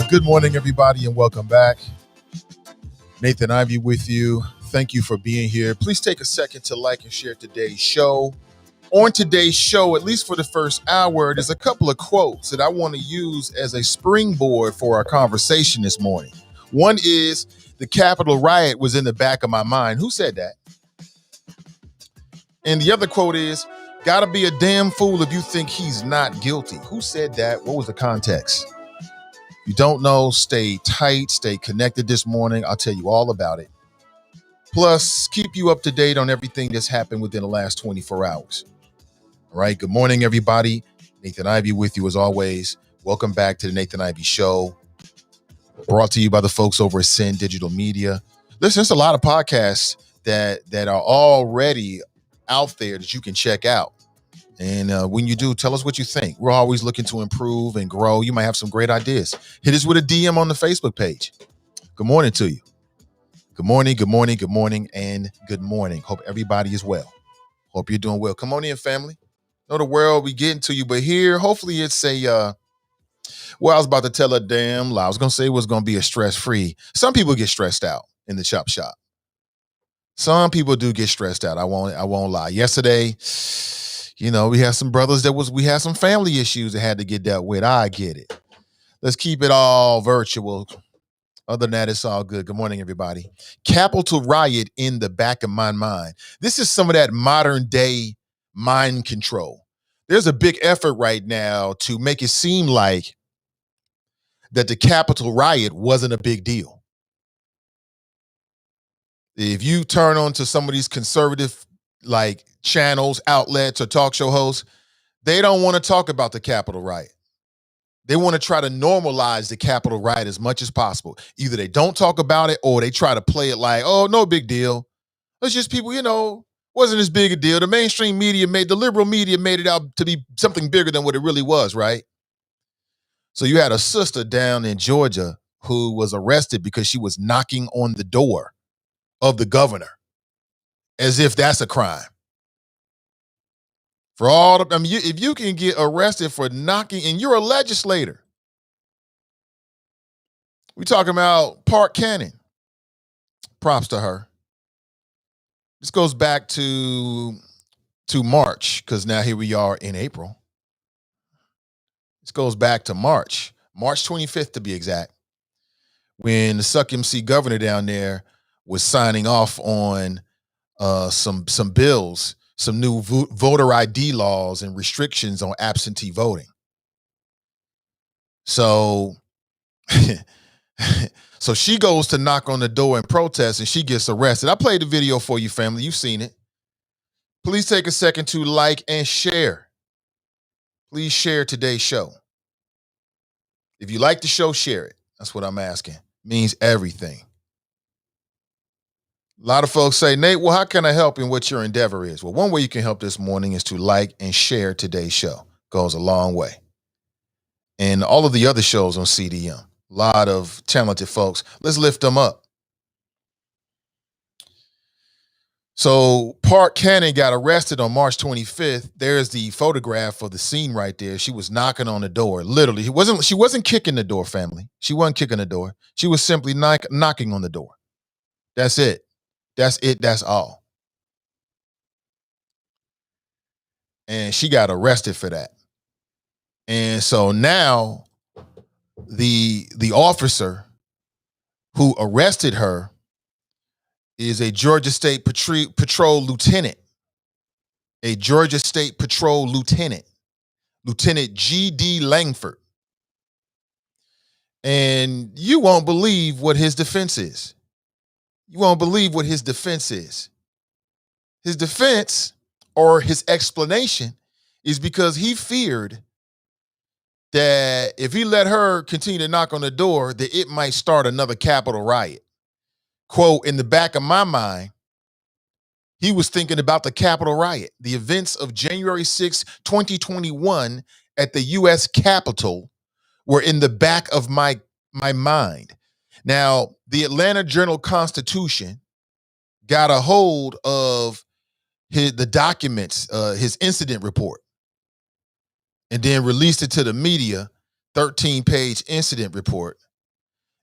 Good morning, everybody, and welcome back. Nathan Ivy with you. Thank you for being here. Please take a second to like and share today's show. On today's show, at least for the first hour, there's a couple of quotes that I want to use as a springboard for our conversation this morning. One is, the Capitol riot was in the back of my mind. Who said that? And the other quote is, gotta be a damn fool if you think he's not guilty. Who said that? What was the context? If you don't know, stay tight, stay connected this morning. I'll tell you all about it. Plus, keep you up to date on everything that's happened within the last 24 hours. All right, good morning, everybody. Nathan Ivy with you as always. Welcome back to the Nathan Ivy Show. Brought to you by the folks over at Sin Digital Media. Listen, there's a lot of podcasts that are already out there that you can check out. And when you do, tell us what you think. We're always looking to improve and grow. You might have some great ideas. Hit us with a DM on the Facebook page. Good morning to you. Good morning, good morning, good morning, and good morning. Hope everybody is well. Hope you're doing well. Come on in, family. Know the world we getting to you, but here, hopefully it's a, I was about to tell a damn lie. I was going to say it was going to be a stress-free. Some people get stressed out in the chop shop. Some people do get stressed out. I won't lie. Yesterday, we had some brothers we had some family issues that had to get dealt with. I get it. Let's keep it all virtual. Other than that, it's all good. Good morning, everybody. Capitol riot in the back of my mind. This is some of that modern day mind control. There's a big effort right now to make it seem like that the Capitol riot wasn't a big deal. If you turn on to some of these conservative channels, outlets, or talk show hosts, they don't want to talk about the Capitol riot. They want to try to normalize the Capitol riot as much as possible. Either they don't talk about it or they try to play it like, oh, no big deal. It's just people, wasn't as big a deal. The mainstream media the liberal media made it out to be something bigger than what it really was, right? So you had a sister down in Georgia who was arrested because she was knocking on the door of the governor, as if that's a crime. If you can get arrested for knocking, and you're a legislator, we talking about Park Cannon. Props to her. This goes back to March, because now here we are in April. This goes back to March 25th to be exact, when the Suck MC governor down there was signing off on some bills, some new voter ID laws and restrictions on absentee voting. So, so she goes to knock on the door and protest, and she gets arrested. I played the video for you, family. You've seen it. Please take a second to like and share. Please share today's show. If you like the show, share it. That's what I'm asking. It means everything. A lot of folks say, Nate, well, how can I help in what your endeavor is? Well, one way you can help this morning is to like and share today's show. Goes a long way. And all of the other shows on CDM. A lot of talented folks. Let's lift them up. So Park Cannon got arrested on March 25th. There's the photograph of the scene right there. She was knocking on the door. Literally, she wasn't kicking the door, family. She wasn't kicking the door. She was simply knocking on the door. That's it. That's it. That's all. And she got arrested for that. And so now the officer who arrested her is a Georgia State Patrol lieutenant. A Georgia State Patrol lieutenant. Lieutenant G.D. Langford. And you won't believe what his defense is. You won't believe what his defense is. His defense, or his explanation, is because he feared that if he let her continue to knock on the door, that it might start another Capitol riot. Quote, in the back of my mind, he was thinking about the Capitol riot, the events of January 6, 2021 at the U.S. Capitol were in the back of my mind. Now, the Atlanta Journal-Constitution got a hold of the documents, his incident report, and then released it to the media, 13-page incident report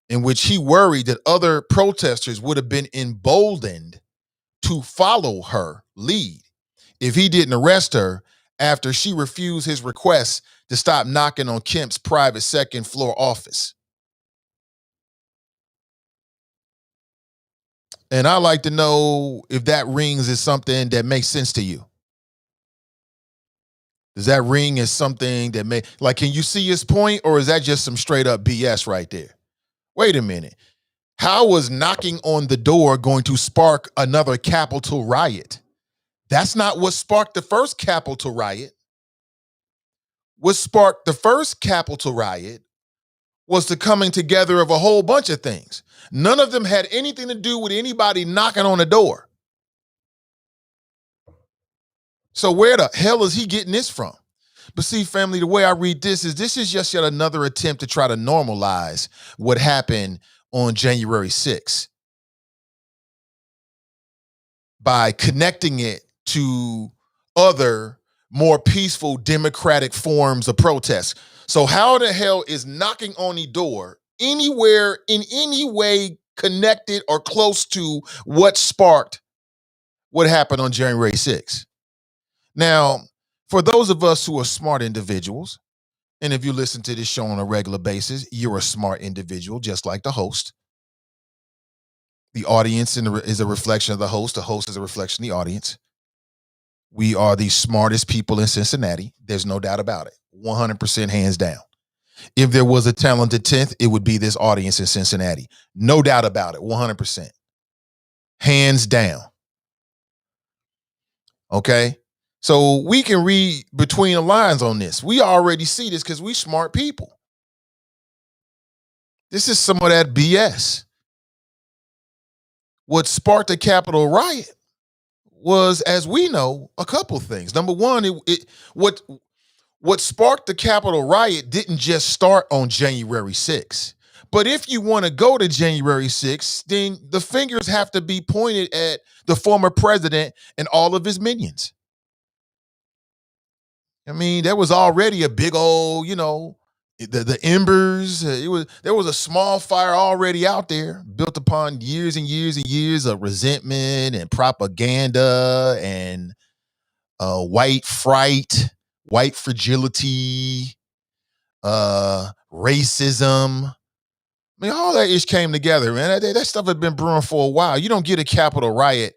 in which he worried that other protesters would have been emboldened to follow her lead if he didn't arrest her after she refused his request to stop knocking on Kemp's private second floor office. And I like to know if that rings as something that makes sense to you. Does that ring as something that can you see his point, or is that just some straight up BS right there? Wait a minute. How was knocking on the door going to spark another Capitol riot? That's not what sparked the first Capitol riot. What sparked the first Capitol riot was the coming together of a whole bunch of things. None of them had anything to do with anybody knocking on the door. So where the hell is he getting this from? But see, family, the way I read this is just yet another attempt to try to normalize what happened on January 6th by connecting it to other more peaceful democratic forms of protest. So how the hell is knocking on the door anywhere in any way connected or close to what sparked what happened on January 6th? Now, for those of us who are smart individuals, and if you listen to this show on a regular basis, you're a smart individual, just like the host. The audience is a reflection of the host. The host is a reflection of the audience. We are the smartest people in Cincinnati. There's no doubt about it. 100% hands down. If there was a talented 10th, it would be this audience in Cincinnati. No doubt about it. 100%. Hands down. Okay? So we can read between the lines on this. We already see this because we smart people. This is some of that BS. What sparked the Capitol riot was, as we know, a couple things. Number one, what sparked the Capitol riot didn't just start on January 6th. But if you want to go to January 6th, then the fingers have to be pointed at the former president and all of his minions. I mean, there was already a big old, the embers. There was a small fire already out there, built upon years and years and years of resentment and propaganda and white fright, white fragility, racism. I mean, all that ish came together, man. That stuff had been brewing for a while. You don't get a Capitol riot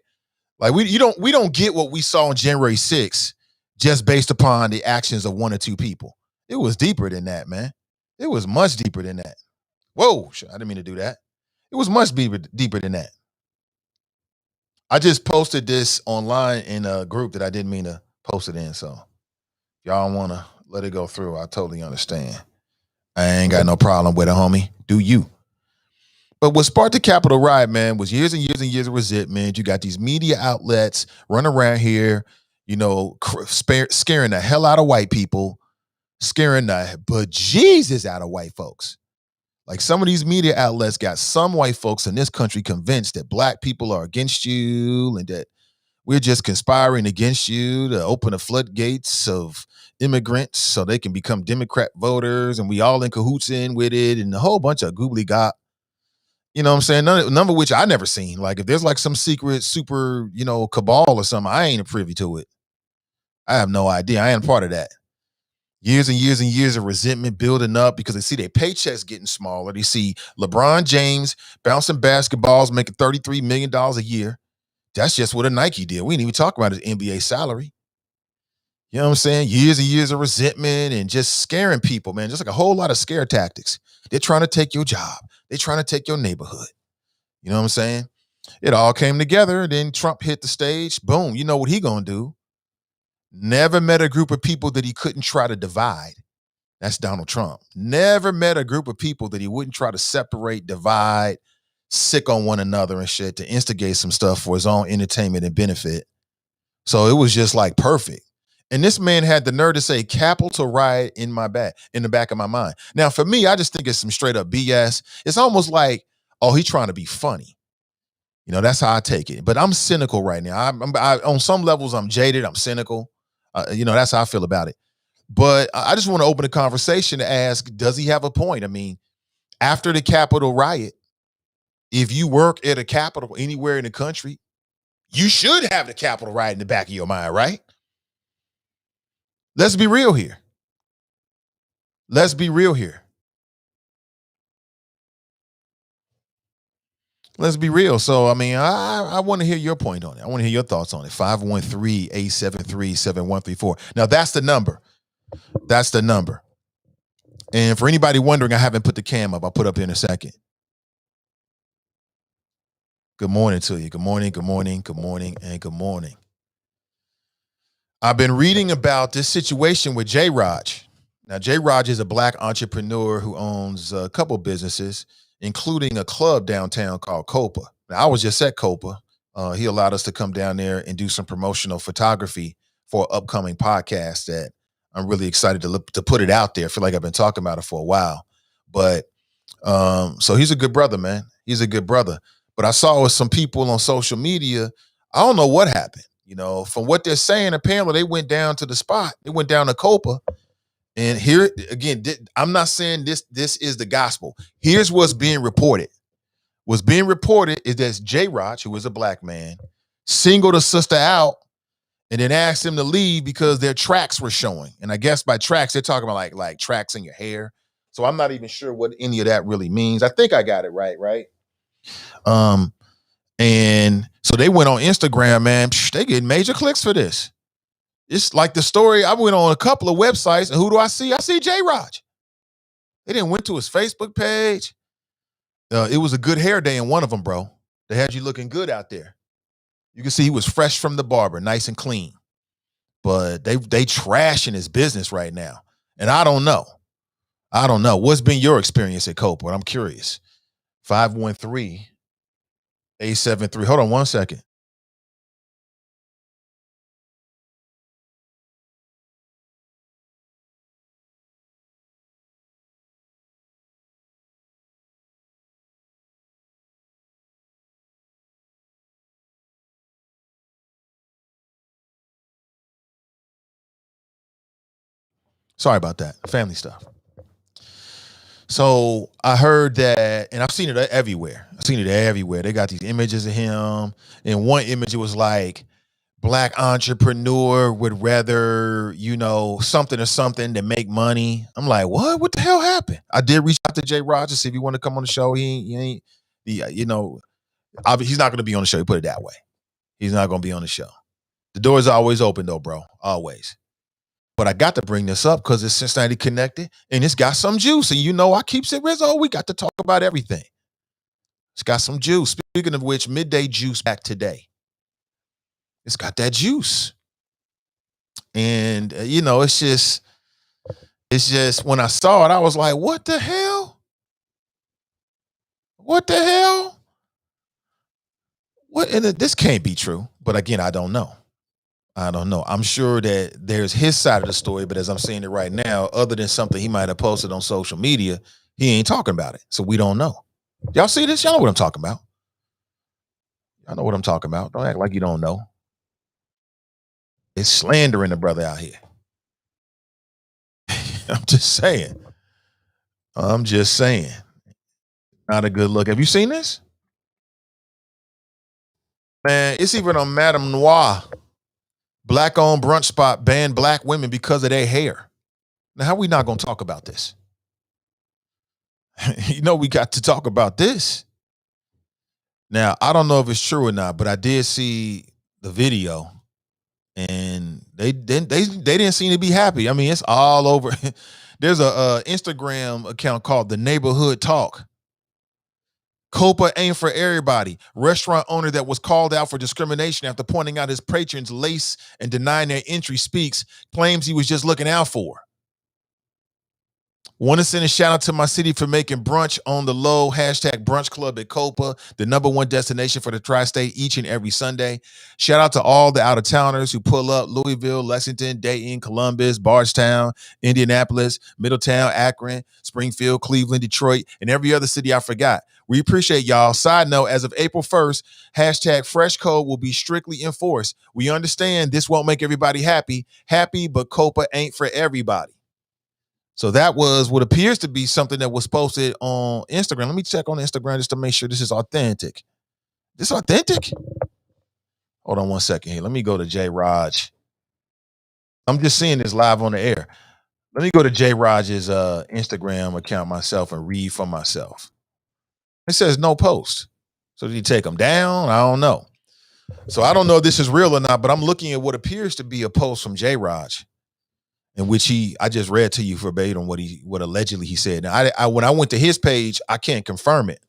like we don't get what we saw on January 6th just based upon the actions of one or two people. It was deeper than that, man. It was much deeper than that. Whoa, I didn't mean to do that. It was much deeper than that. I just posted this online in a group that I didn't mean to post it in. So y'all want to let it go through, I totally understand. I ain't got no problem with it, homie. Do you? But what sparked the Capitol riot, man, was years and years and years of resentment. You got these media outlets running around here, scaring the hell out of white people, scaring the bejesus out of white folks. Like some of these media outlets got some white folks in this country convinced that black people are against you and that we're just conspiring against you to open the floodgates of immigrants so they can become Democrat voters, and we all in cahoots in with it, and a whole bunch of goobly gop. You know what I'm saying? None of which I never seen. Like if there's like some secret super, cabal or something, I ain't privy to it. I have no idea. I ain't part of that. Years and years and years of resentment building up because they see their paychecks getting smaller. They see LeBron James bouncing basketballs, making $33 million a year. That's just what a Nike deal. We didn't even talk about his NBA salary. You know what I'm saying? Years and years of resentment and just scaring people, man. Just like a whole lot of scare tactics. They're trying to take your job. They're trying to take your neighborhood. You know what I'm saying? It all came together. Then Trump hit the stage. Boom. You know what he gonna do? Never met a group of people that he couldn't try to divide. That's Donald Trump. Never met a group of people that he wouldn't try to separate, divide, sick on one another and shit to instigate some stuff for his own entertainment and benefit. So it was just like perfect. And this man had the nerve to say Capitol riot in the back of my mind. Now, for me, I just think it's some straight up BS. It's almost like, oh, he's trying to be funny. That's how I take it. But I'm cynical right now. On some levels, I'm jaded. I'm cynical. That's how I feel about it. But I just want to open a conversation to ask, does he have a point? I mean, After the Capitol riot, if you work at a Capitol anywhere in the country, you should have the Capitol riot in the back of your mind, right? Let's be real here. Let's be real here. Let's be real. So, I mean, I want to hear your point on it. I want to hear your thoughts on it. 513-873-7134. Now, that's the number. That's the number. And for anybody wondering, I haven't put the cam up. I'll put up in a second. Good morning to you. Good morning, good morning, good morning, and good morning. I've been reading about this situation with J. Raj. Now, J. Raj is a black entrepreneur who owns a couple businesses, including a club downtown called Copa. Now, I was just at Copa. He allowed us to come down there and do some promotional photography for an upcoming podcast that I'm really excited to put it out there. I feel like I've been talking about it for a while. But so he's a good brother, man. He's a good brother. But I saw with some people on social media, I don't know what happened. You know, from what they're saying, apparently they went down to the spot. They went down to Copa. And here again, I'm not saying this is the gospel. Here's what's being reported. What's being reported is that J. Raj, who is a black man, singled a sister out and then asked him to leave because their tracks were showing. And I guess by tracks, they're talking about like tracks in your hair. So I'm not even sure what any of that really means. I think I got it right? And so they went on Instagram, man. They get major clicks for this. It's like the story. I went on a couple of websites, and who do I see? I see J. Raj. They didn't went to his Facebook page. It was a good hair day in one of them, bro. They had you looking good out there. You can see he was fresh from the barber, nice and clean. But they trashing his business right now. And I don't know. What's been your experience at Copa? I'm curious. 513-873. Hold on one second. Sorry about that. Family stuff. So I heard that, and I've seen it everywhere. They got these images of him. And one image, it was like, black entrepreneur would rather, something or something to make money. I'm like, what? What the hell happened? I did reach out to Jay Rogers, see if he want to come on the show. He ain't, he's not going to be on the show. You put it that way. He's not going to be on the show. The door is always open though, bro. Always. But I got to bring this up because it's Cincinnati Connected and it's got some juice. And I keeps it Rizzo. We got to talk about everything. It's got some juice. Speaking of which, Midday Juice back today. It's got that juice. And, it's just when I saw it, I was like, what the hell? What the hell? What? And this can't be true. But again, I don't know. I'm sure that there's his side of the story, but as I'm seeing it right now, other than something he might have posted on social media, he ain't talking about it. So we don't know. Y'all see this? Y'all know what I'm talking about. Y'all know what I'm talking about. Don't act like you don't know. It's slandering the brother out here. I'm just saying. Not a good look. Have you seen this? Man, it's even on Madame Noir. Black-owned brunch spot banned black women because of their hair. Now, how are we not going to talk about this? We got to talk about this. Now, I don't know if it's true or not, but I did see the video, and they didn't seem to be happy. I mean, it's all over. There's a Instagram account called The Neighborhood Talk. Copa ain't for everybody. Restaurant owner that was called out for discrimination after pointing out his patrons' lace and denying their entry claims he was just looking out for. Want to send a shout out to my city for making brunch on the low. #brunch club at Copa, the #1 destination for the tri-state each and every Sunday. Shout out to all the out-of-towners who pull up: Louisville, Lexington, Dayton, Columbus, Bardstown, Indianapolis, Middletown, Akron, Springfield, Cleveland, Detroit, and every other city I forgot. We appreciate y'all. Side note, as of April 1st, #fresh code will be strictly enforced. We understand this won't make everybody happy, but Copa ain't for everybody. So that was what appears to be something that was posted on Instagram. Let me check on Instagram just to make sure this is authentic. This authentic? Hold on one second here. Let me go to J Raj. I'm just seeing this live on the air. Let me go to J Raj's Instagram account myself and read for myself. It says no post. So did he take them down? I don't know. So I don't know if this is real or not, but I'm looking at what appears to be a post from J Raj, in which I just read to you verbatim what allegedly he said. Now, I when I went to his page, I can't confirm it,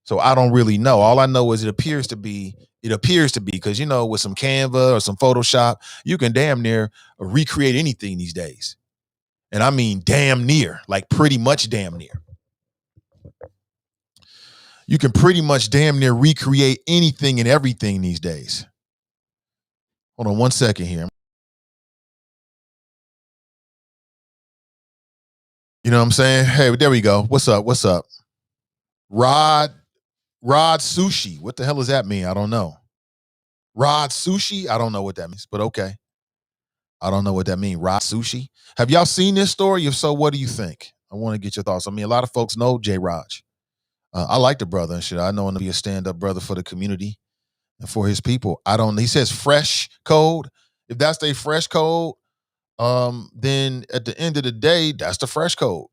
so I don't really know. All I know is it appears to be because with some Canva or some Photoshop, you can damn near recreate anything these days, and I mean damn near, like pretty much damn near. You can pretty much damn near recreate anything and everything these days. Hold on one second here. You know what I'm saying? Hey, there we go. What's up? What's up? Rod Sushi. What the hell does that mean? I don't know. Rod Sushi? I don't know what that means, but okay. I don't know what that means. Rod Sushi. Have y'all seen this story? If so, what do you think? I want to get your thoughts. I mean, a lot of folks know J Raj. I like the brother and shit. I know him to be a stand-up brother for the community and for his people. He says fresh code. If that's their fresh code, then at the end of the day, that's the fresh code.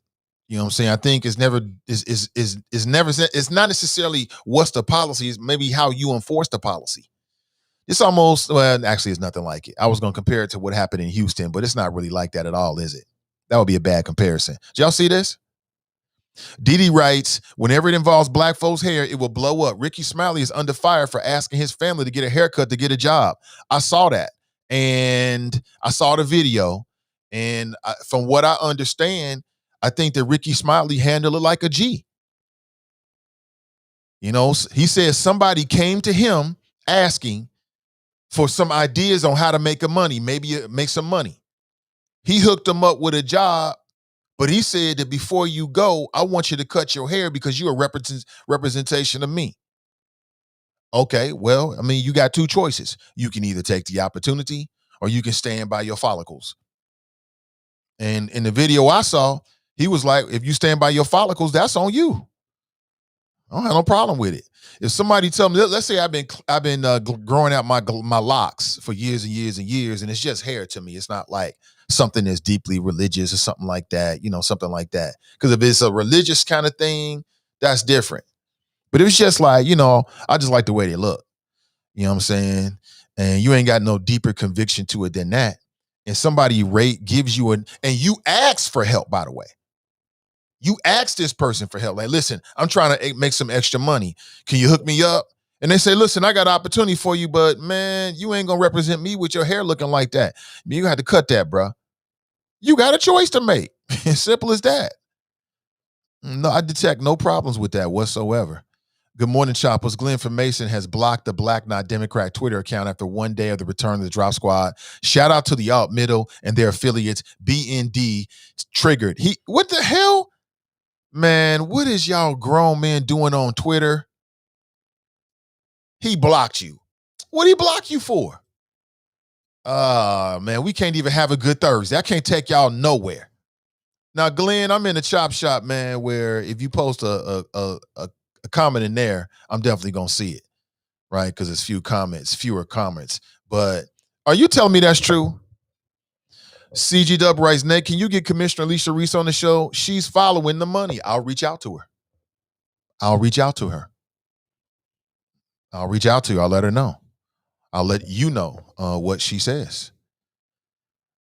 You know what I'm saying? I think it's never it's not necessarily what's the policy, it's maybe how you enforce the policy. It's almost, well, actually, it's nothing like it. I was going to compare it to what happened in Houston, but it's not really like that at all, is it? That would be a bad comparison. Did y'all see this? Didi writes, whenever it involves black folks' hair, it will blow up. Ricky Smiley is under fire for asking his family to get a haircut to get a job. I saw that. And I saw the video. And from what I understand, I think that Ricky Smiley handled it like a G. You know, he says somebody came to him asking for some ideas on how to make make some money. He hooked them up with a job, but he said that before you go, I want you to cut your hair because you're a representation of me. Okay, well, I mean, you got two choices. You can either take the opportunity or you can stand by your follicles. And in the video I saw, he was like, if you stand by your follicles, that's on you. I don't have no problem with it. If somebody tell me, let's say I've been growing out my locks for years and years and years, and it's just hair to me. It's not like something that's deeply religious or something like that, something like that. Because if it's a religious kind of thing, that's different. But it was just like, I just like the way they look. You know what I'm saying? And you ain't got no deeper conviction to it than that. And somebody gives you and you ask for help, by the way. You ask this person for help. Like, listen, I'm trying to make some extra money. Can you hook me up? And they say, listen, I got an opportunity for you, but man, you ain't gonna represent me with your hair looking like that. I mean, you had to cut that, bro. You got a choice to make. As simple as that. No, I detect no problems with that whatsoever. Good morning, Choppers. Glenn from Mason has blocked the Black Not Democrat Twitter account after one day of the return of the Drop Squad. Shout out to the Alt Middle and their affiliates. BND triggered. What the hell? Man, what is y'all grown men doing on Twitter? He blocked you. What did he block you for? Man, we can't even have a good Thursday. I can't take y'all nowhere. Now, Glenn, I'm in the chop shop, man, where if you post a comment in there, I'm definitely going to see it, right? Because it's fewer comments. But are you telling me that's true? CG Dub writes, Nate, can you get Commissioner Alicia Reese on the show? She's following the money. I'll reach out to her. I'll reach out to her. I'll let her know. I'll let you know what she says.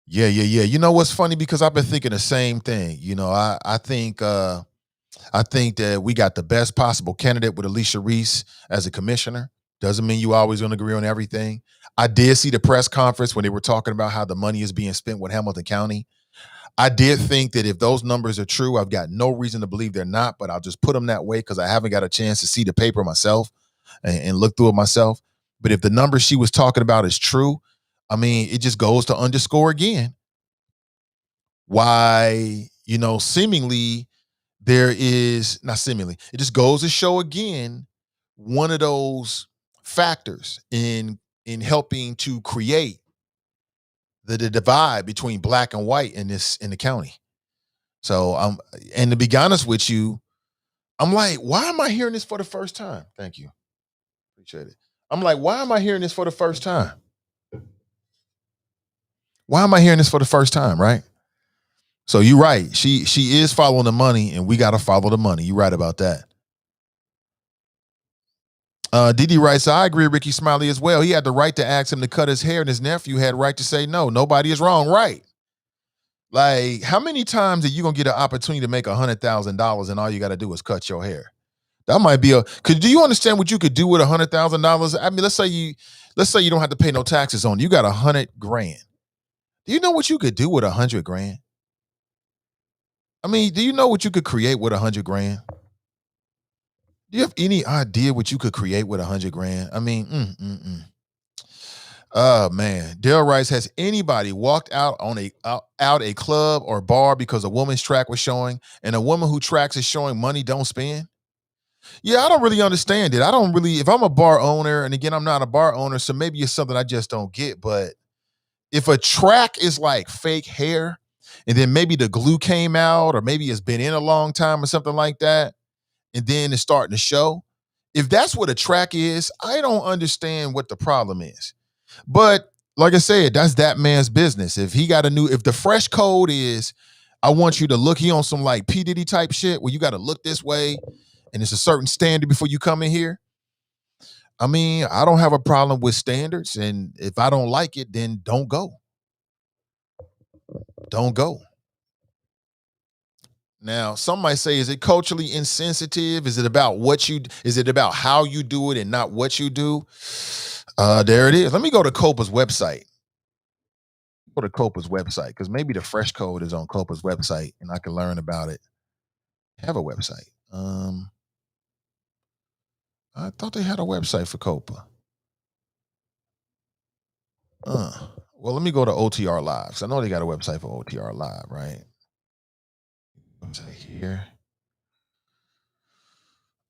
Yeah. You know what's funny? Because I've been thinking the same thing. I think that we got the best possible candidate with Alicia Reese as a commissioner. Doesn't mean you always going to agree on everything. I did see the press conference when they were talking about how the money is being spent with Hamilton County. I did think that if those numbers are true, I've got no reason to believe they're not, but I'll just put them that way because I haven't got a chance to see the paper myself and look through it myself. But if the number she was talking about is true, I mean, it just goes to underscore again why, seemingly it just goes to show again one of those factors in helping to create the divide between black and white in the county. So and to be honest with you, I'm like, why am I hearing this for the first time? Thank you. Appreciate it. I'm like, why am I hearing this for the first time? Why am I hearing this for the first time, right? So you're right. She is following the money, and we gotta follow the money. You're right about that. Didi writes, I agree with Ricky Smiley as well. He had the right to ask him to cut his hair, and his nephew had right to say no. Nobody is wrong, right? Like, how many times are you gonna get an opportunity to make $100,000 and all you gotta do is cut your hair? That might be cause do you understand what you could do with $100,000? I mean, let's say you don't have to pay no taxes on it. You got 100 grand. Do you know what you could do with 100 grand? I mean, do you know what you could create with 100 grand? Do you have any idea what you could create with 100 grand? I mean, oh man. Dale writes, has anybody walked out on out a club or bar because a woman's track was showing and a woman who tracks is showing money don't spend? Yeah, I don't really understand it. I don't really, if I'm a bar owner, and again, I'm not a bar owner, so maybe it's something I just don't get. But if a track is like fake hair, and then maybe the glue came out, or maybe it's been in a long time or something like that, and then it's starting to show. If that's what a track is, I don't understand what the problem is. But like I said, that's that man's business. If he got if the fresh code is, I want you to look, he on some like P. Diddy type shit where you got to look this way and it's a certain standard before you come in here. I mean, I don't have a problem with standards. And if I don't like it, then don't go. Don't go. Now, some might say, is it culturally insensitive? Is it about how you do it and not what you do? There it is. Let me go to Copa's website. Go to Copa's website because maybe the fresh code is on Copa's website and I can learn about it. Have a website. I thought they had a website for Copa. Well, let me go to OTR Live. 'Cause I know they got a website for OTR Live, right? Website here.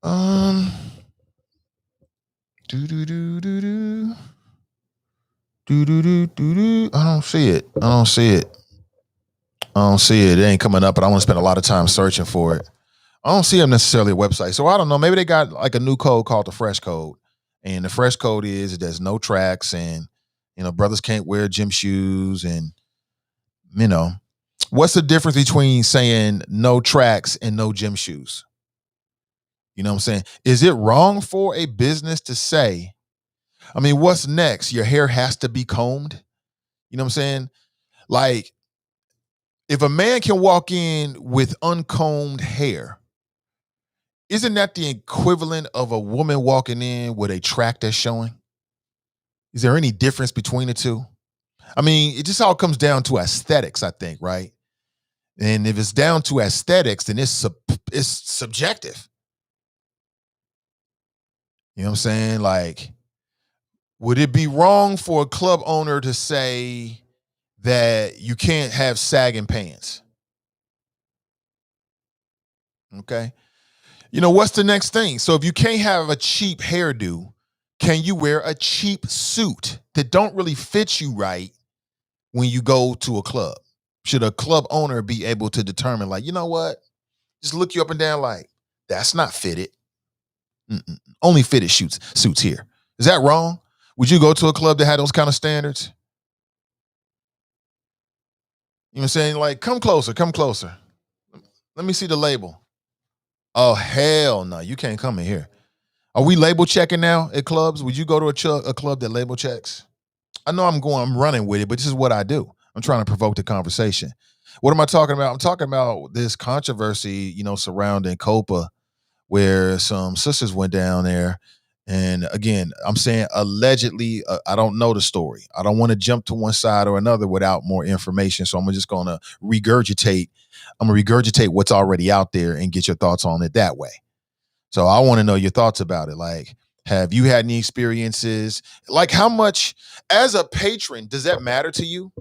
Um, do do do do do do do do do do. I don't see it. I don't see it. I don't see it. It ain't coming up, but I want to spend a lot of time searching for it. I don't see them necessarily a website. So I don't know. Maybe they got like a new code called the Fresh Code. And the Fresh Code is there's no tracks and brothers can't wear gym shoes and you know. What's the difference between saying no tracks and no gym shoes? You know what I'm saying? Is it wrong for a business to say, I mean, what's next? Your hair has to be combed? You know what I'm saying? Like, if a man can walk in with uncombed hair, isn't that the equivalent of a woman walking in with a track that's showing? Is there any difference between the two? I mean, it just all comes down to aesthetics, I think, right? And if it's down to aesthetics, then it's subjective. You know what I'm saying? Like, would it be wrong for a club owner to say that you can't have sagging pants? Okay. What's the next thing? So if you can't have a cheap hairdo, can you wear a cheap suit that don't really fit you right when you go to a club? Should a club owner be able to determine, like, you know what? Just look you up and down, like, that's not fitted. Only fitted suits here. Is that wrong? Would you go to a club that had those kind of standards? You know what I'm saying? Like, come closer, come closer. Let me see the label. Oh, hell no. You can't come in here. Are we label checking now at clubs? Would you go to a club that label checks? I know I'm running with it, but this is what I do. I'm trying to provoke the conversation. What am I talking about? I'm talking about this controversy, surrounding Copa, where some sisters went down there. And again, I'm saying allegedly, I don't know the story. I don't want to jump to one side or another without more information. So I'm just going to regurgitate. I'm going to regurgitate what's already out there and get your thoughts on it that way. So I want to know your thoughts about it. Like, have you had any experiences? Like, how much, as a patron, does that matter to you?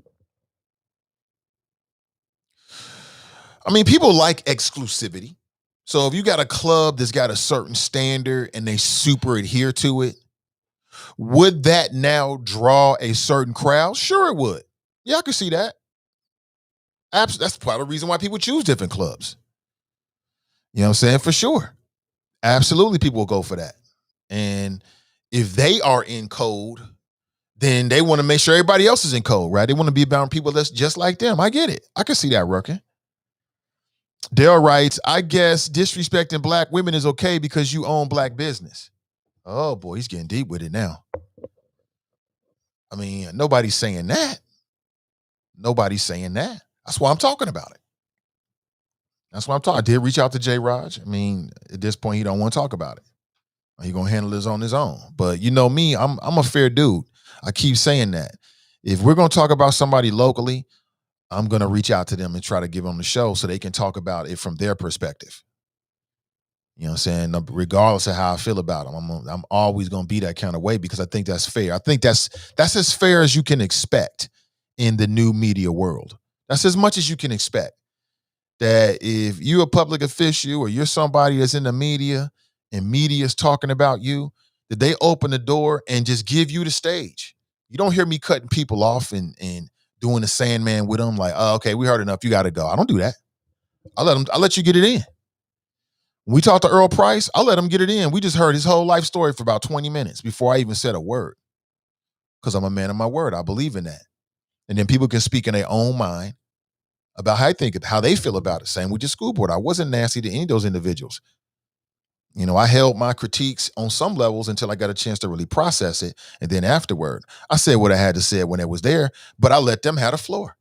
I mean, people like exclusivity. So if you got a club that's got a certain standard and they super adhere to it, would that now draw a certain crowd? Sure, it would. Yeah, I can see that. That's part of the reason why people choose different clubs. You know what I'm saying? For sure. Absolutely, people will go for that. And if they are in code, then they want to make sure everybody else is in code, right? They want to be around people that's just like them. I get it. I can see that working. Dale writes, I guess disrespecting black women is okay because you own black business. Oh boy, he's getting deep with it now. I mean, nobody's saying that. Nobody's saying that. That's why I'm talking about it. That's why I'm talking. I did reach out to J. Raj. I mean, at this point, he don't want to talk about it. He gonna handle this on his own. But you know me, I'm a fair dude. I keep saying that. If we're gonna talk about somebody locally, I'm gonna reach out to them and try to give them the show so they can talk about it from their perspective. You know what I'm saying? Regardless of how I feel about them, I'm always gonna be that kind of way because I think that's fair. I think that's as fair as you can expect in the new media world. That's as much as you can expect. That if you're a public official or you're somebody that's in the media and media's talking about you, that they open the door and just give you the stage. You don't hear me cutting people off and doing the Sandman with them like, oh, okay, we heard enough. You got to go. I don't do that. I'll let you get it in. When we talked to Earl Price, I'll let him get it in. We just heard his whole life story for about 20 minutes before I even said a word. Because I'm a man of my word. I believe in that. And then people can speak in their own mind about how they feel about it. Same with your school board. I wasn't nasty to any of those individuals. You know, I held my critiques on some levels until I got a chance to really process it. And then afterward, I said what I had to say when it was there, but I let them have the floor.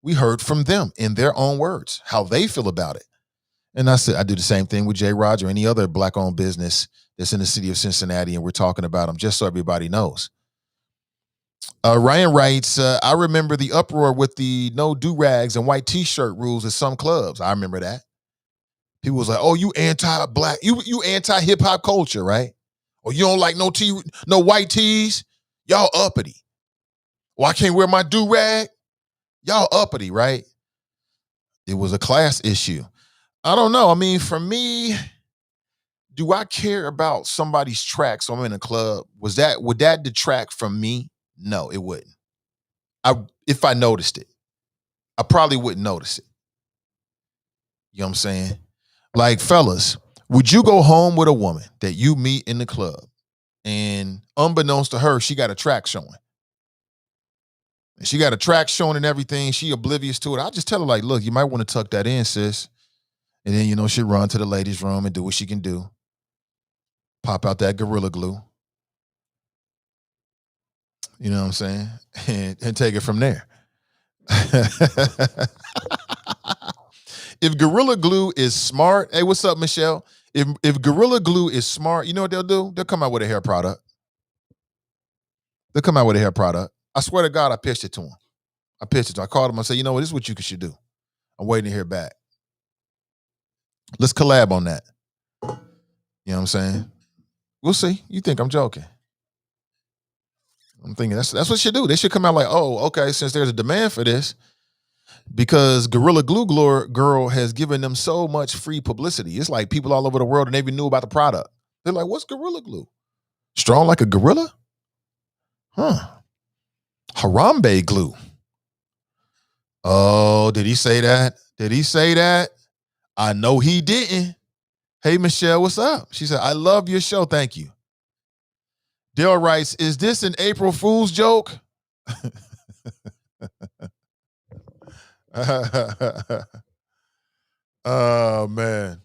We heard from them in their own words, how they feel about it. And I said, I do the same thing with J. Raj or any other black-owned business that's in the city of Cincinnati, and we're talking about them just so everybody knows. Ryan writes, I remember the uproar with the no do-rags and white t-shirt rules at some clubs. I remember that. People was like, oh, you anti-black, you anti-hip-hop culture, right? Or you don't like no white tees? Y'all uppity. Well, I can't wear my do-rag? Y'all uppity, right? It was a class issue. I don't know. I mean, for me, do I care about somebody's tracks when I'm in a club? Would that detract from me? No, it wouldn't. If I noticed it, I probably wouldn't notice it. You know what I'm saying? Like, fellas, would you go home with a woman that you meet in the club and unbeknownst to her, she got a track showing? And she got a track showing and everything. She oblivious to it. I'll just tell her, like, look, you might want to tuck that in, sis. And then, you know, she'll run to the ladies' room and do what she can do. Pop out that Gorilla Glue. You know what I'm saying? And take it from there. If Gorilla Glue is smart, hey, what's up, Michelle? If Gorilla Glue is smart, you know what they'll do? They'll come out with a hair product. I swear to God, I pitched it to him. I called him. I said, you know what? This is what you should do. I'm waiting to hear back. Let's collab on that. You know what I'm saying? We'll see. You think I'm joking? I'm thinking that's what they should do. They should come out like, oh, okay, since there's a demand for this, because Gorilla Glue Girl has given them so much free publicity. It's like people all over the world and they even knew about the product. They're like, what's Gorilla Glue? Strong like a gorilla? Huh. Harambe glue. Oh, did he say that? I know he didn't. Hey, Michelle, what's up? She said, I love your show. Thank you. Dale writes, is this an April Fool's joke? Oh, man.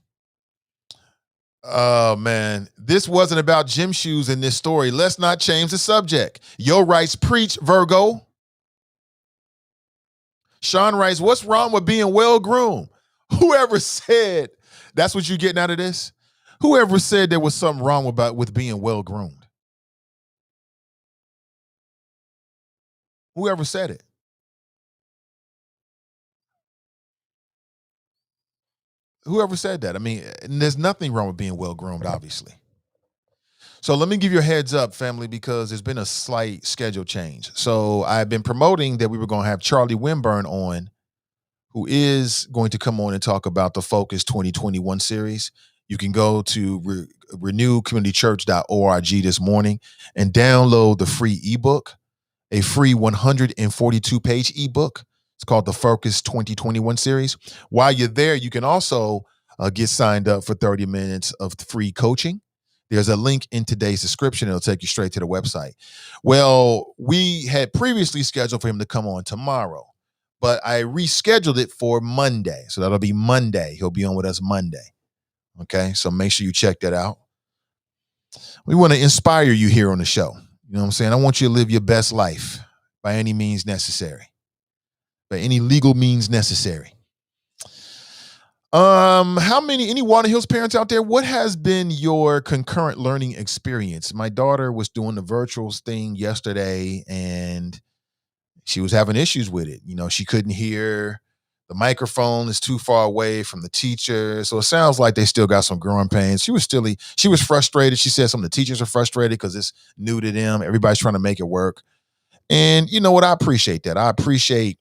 Oh, man. This wasn't about gym shoes in this story. Let's not change the subject. Yo writes, preach, Virgo. Sean writes, what's wrong with being well-groomed? Whoever said, that's what you're getting out of this? Whoever said there was something wrong with being well-groomed? Whoever said it? Whoever said that? I mean, there's nothing wrong with being well-groomed, obviously. So let me give you a heads up, family, because there's been a slight schedule change. So I've been promoting that we were going to have Charlie Winburn on, who is going to come on and talk about the Focus 2021 series. You can go to renewcommunitychurch.org this morning and download the free ebook, a free 142-page ebook It's called the Focus 2021 series. While you're there, you can also get signed up for 30 minutes of free coaching. There's a link in today's description. It'll take you straight to the website. Well, we had previously scheduled for him to come on tomorrow, but I rescheduled it for Monday. So that'll be Monday. He'll be on with us Monday. Okay, so make sure you check that out. We want to inspire you here on the show. You know what I'm saying? I want you to live your best life by any means necessary, by any legal means necessary. Any Walnut Hills parents out there? What has been your concurrent learning experience? My daughter was doing the virtuals thing yesterday and she was having issues with it. You know, she couldn't hear, the microphone is too far away from the teacher. So it sounds like they still got some growing pains. She was frustrated. She said some of the teachers are frustrated because it's new to them. Everybody's trying to make it work. And you know what? I appreciate that. I appreciate,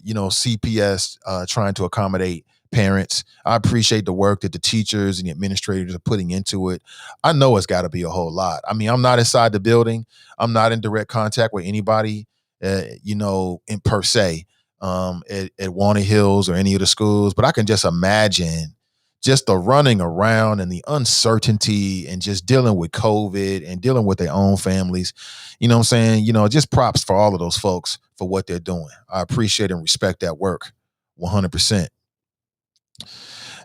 CPS trying to accommodate parents. I appreciate the work that the teachers and the administrators are putting into it. I know it's got to be a whole lot. I mean, I'm not inside the building. I'm not in direct contact with anybody, in per se, at Walnut Hills or any of the schools, but I can just imagine just the running around and the uncertainty and just dealing with COVID and dealing with their own families. You know what I'm saying? Just props for all of those folks for what they're doing. I appreciate and respect that work 100%.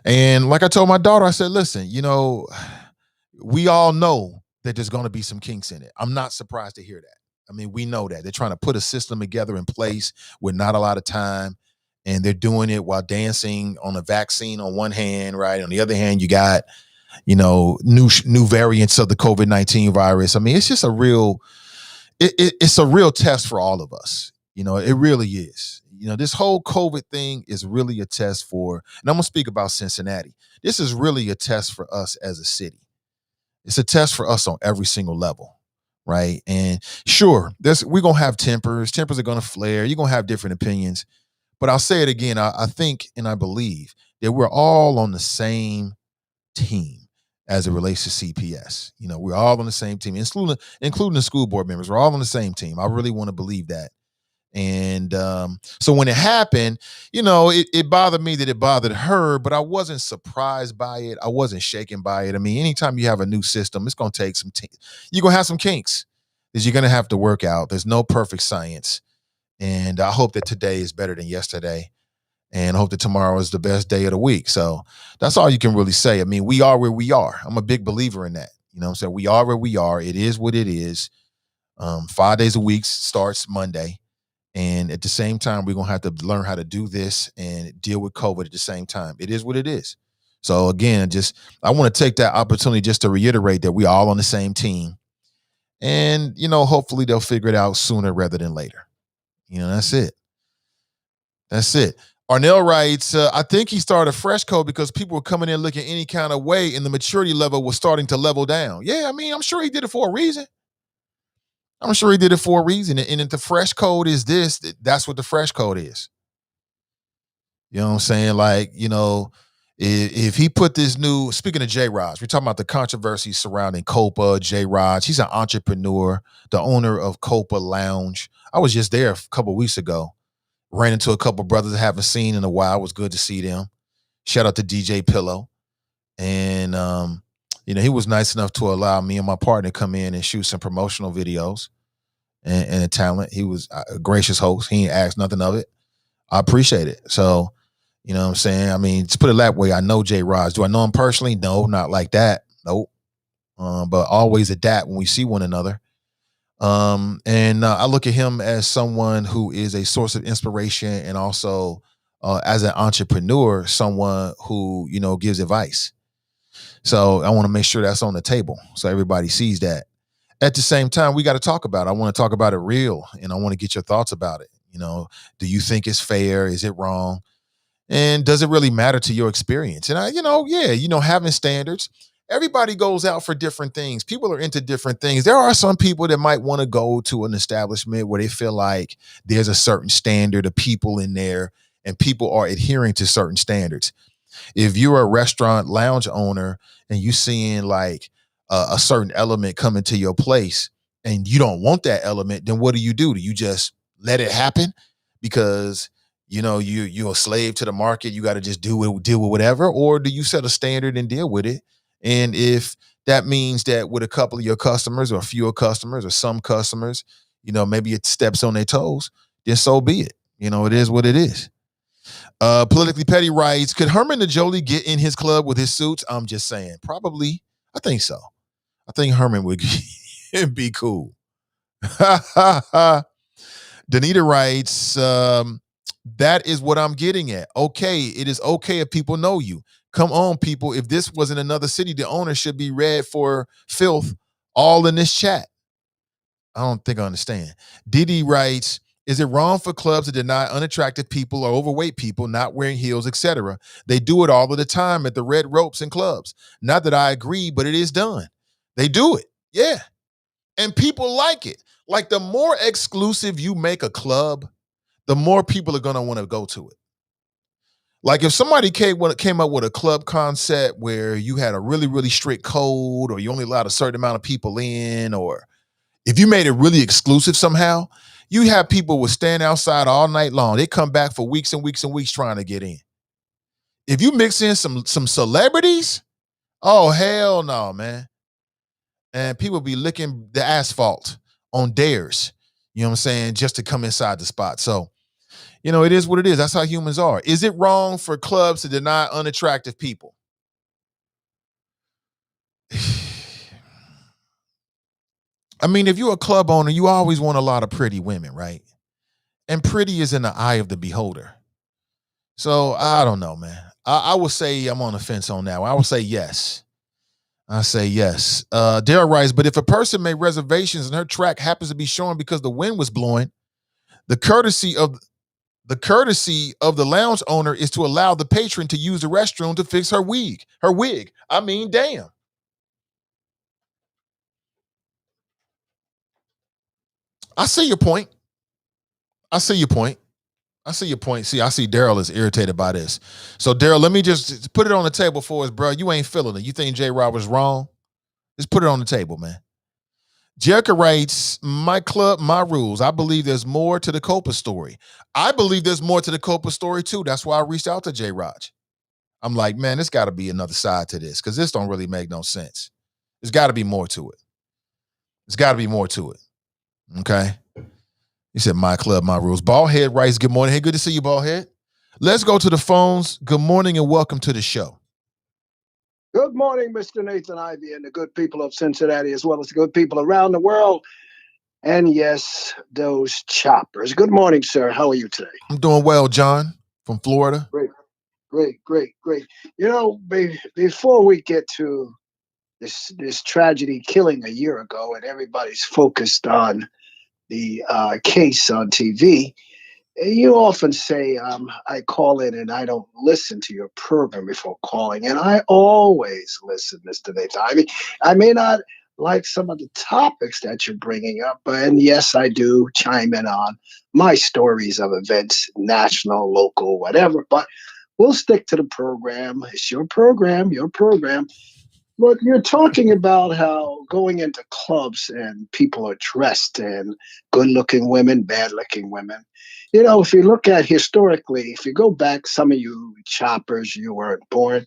And like I told my daughter, I said, listen, we all know that there's going to be some kinks in it. I'm not surprised to hear that. I mean, we know that. They're trying to put a system together in place with not a lot of time. And they're doing it while dancing on a vaccine on one hand, right? On the other hand, you got, new variants of the COVID-19 virus. I mean, it's just it's a real test for all of us. It really is. This whole COVID thing is really a test for, and I'm going to speak about Cincinnati. This is really a test for us as a city. It's a test for us on every single level. Right. And sure, we're going to have tempers. Tempers are going to flare. You're going to have different opinions. But I'll say it again. I think and I believe that we're all on the same team as it relates to CPS. We're all on the same team, including the school board members. We're all on the same team. I really want to believe that. And so when it happened, it bothered me that it bothered her, but I wasn't surprised by it. I wasn't shaken by it. I mean, anytime you have a new system, it's going to take you're going to have some kinks that you're going to have to work out. There's no perfect science. And I hope that today is better than yesterday. And I hope that tomorrow is the best day of the week. So that's all you can really say. I mean, we are where we are. I'm a big believer in that. You know what I'm saying? We are where we are. It is what it is. 5 days a week starts Monday. And at the same time, we're going to have to learn how to do this and deal with COVID at the same time. It is what it is. So again, I want to take that opportunity just to reiterate that we're all on the same team. And, hopefully they'll figure it out sooner rather than later. That's it. That's it. Arnell writes, I think he started a fresh code because people were coming in looking any kind of way and the maturity level was starting to level down. Yeah, I mean, I'm sure he did it for a reason. And if the fresh code is this, that's what the fresh code is. You know what I'm saying? Like, if he put this new, speaking of J-Raj, we're talking about the controversy surrounding Copa, J-Raj. He's an entrepreneur, the owner of Copa Lounge. I was just there a couple of weeks ago. Ran into a couple of brothers I haven't seen in a while. It was good to see them. Shout out to DJ Pillow. And, he was nice enough to allow me and my partner to come in and shoot some promotional videos and a talent. He was a gracious host. He ain't asked nothing of it. I appreciate it. So, you know what I'm saying? I mean, to put it that way, I know J-Raj. Do I know him personally? No, not like that. Nope. But always adapt when we see one another. And I look at him as someone who is a source of inspiration and also as an entrepreneur, someone who, gives advice. So I want to make sure that's on the table so everybody sees that. At the same time, we got to talk about it. I want to talk about it real, and I want to get your thoughts about it. Do you think it's fair? Is it wrong? And does it really matter to your experience? And having standards. Everybody goes out for different things. People are into different things. There are some people that might want to go to an establishment where they feel like there's a certain standard of people in there and people are adhering to certain standards. If you're a restaurant lounge owner and you seeing like a certain element come into your place and you don't want that element, then what do? Do you just let it happen because you're a slave to the market. You got to just deal with whatever, or do you set a standard and deal with it? And if that means that with a couple of your customers or fewer customers or some customers, maybe it steps on their toes, then so be it. It is what it is. Politically Petty writes, could Herman the Jolie get in his club with his suits? I'm just saying, probably. I think so. I think Herman would be cool. Danita writes, that is what I'm getting at. Okay, it is okay if people know you. Come on, people. If this was in another city, the owner should be read for filth all in this chat. I don't think I understand. Didi writes, is it wrong for clubs to deny unattractive people or overweight people not wearing heels, etc.? They do it all of the time at the red ropes in clubs. Not that I agree, but it is done. They do it. Yeah. And people like it. Like the more exclusive you make a club, the more people are going to want to go to it. Like if somebody came up with a club concept where you had a really, really strict code, or you only allowed a certain amount of people in, or if you made it really exclusive somehow, you have people would stand outside all night long. They come back for weeks and weeks and weeks trying to get in. If you mix in some celebrities, oh hell no, man. And people be licking the asphalt on dares, you know what I'm saying, just to come inside the spot. So, it is what it is. That's how humans are. Is it wrong for clubs to deny unattractive people? I mean, if you're a club owner, you always want a lot of pretty women, right? And pretty is in the eye of the beholder. So I don't know, man. I would say I'm on the fence on that one. I would say yes. I say yes. Daryl writes, but if a person made reservations and her track happens to be showing because the wind was blowing, the courtesy of the lounge owner is to allow the patron to use the restroom to fix her wig. I mean, damn. I see your point. I see your point. See, I see Daryl is irritated by this. So, Daryl, let me just put it on the table for us, bro. You ain't feeling it. You think J. Rob was wrong? Just put it on the table, man. Jerica writes, my club, my rules. I believe there's more to the Copa story. I believe there's more to the Copa story, too. That's why I reached out to J. Raj. I'm like, man, there's got to be another side to this because this don't really make no sense. There's got to be more to it. There's got to be more to it. Okay? He said, my club, my rules. Ballhead writes, good morning. Hey, good to see you, Ballhead. Let's go to the phones. Good morning and welcome to the show. Good morning, Mr. Nathan Ivey and the good people of Cincinnati, as well as the good people around the world. And yes, those choppers. Good morning, sir. How are you today? I'm doing well, John, from Florida. Great. Before we get to this tragedy killing a year ago, and everybody's focused on the case on TV, you often say, I call in and I don't listen to your program before calling. And I always listen, Mr. Nathan. I may not like some of the topics that you're bringing up, and yes, I do chime in on my stories of events, national, local, whatever. But we'll stick to the program. It's your program, your program. Look, you're talking about how going into clubs and people are dressed and good looking women, bad looking women. If you look at historically, if you go back, some of you choppers, you weren't born,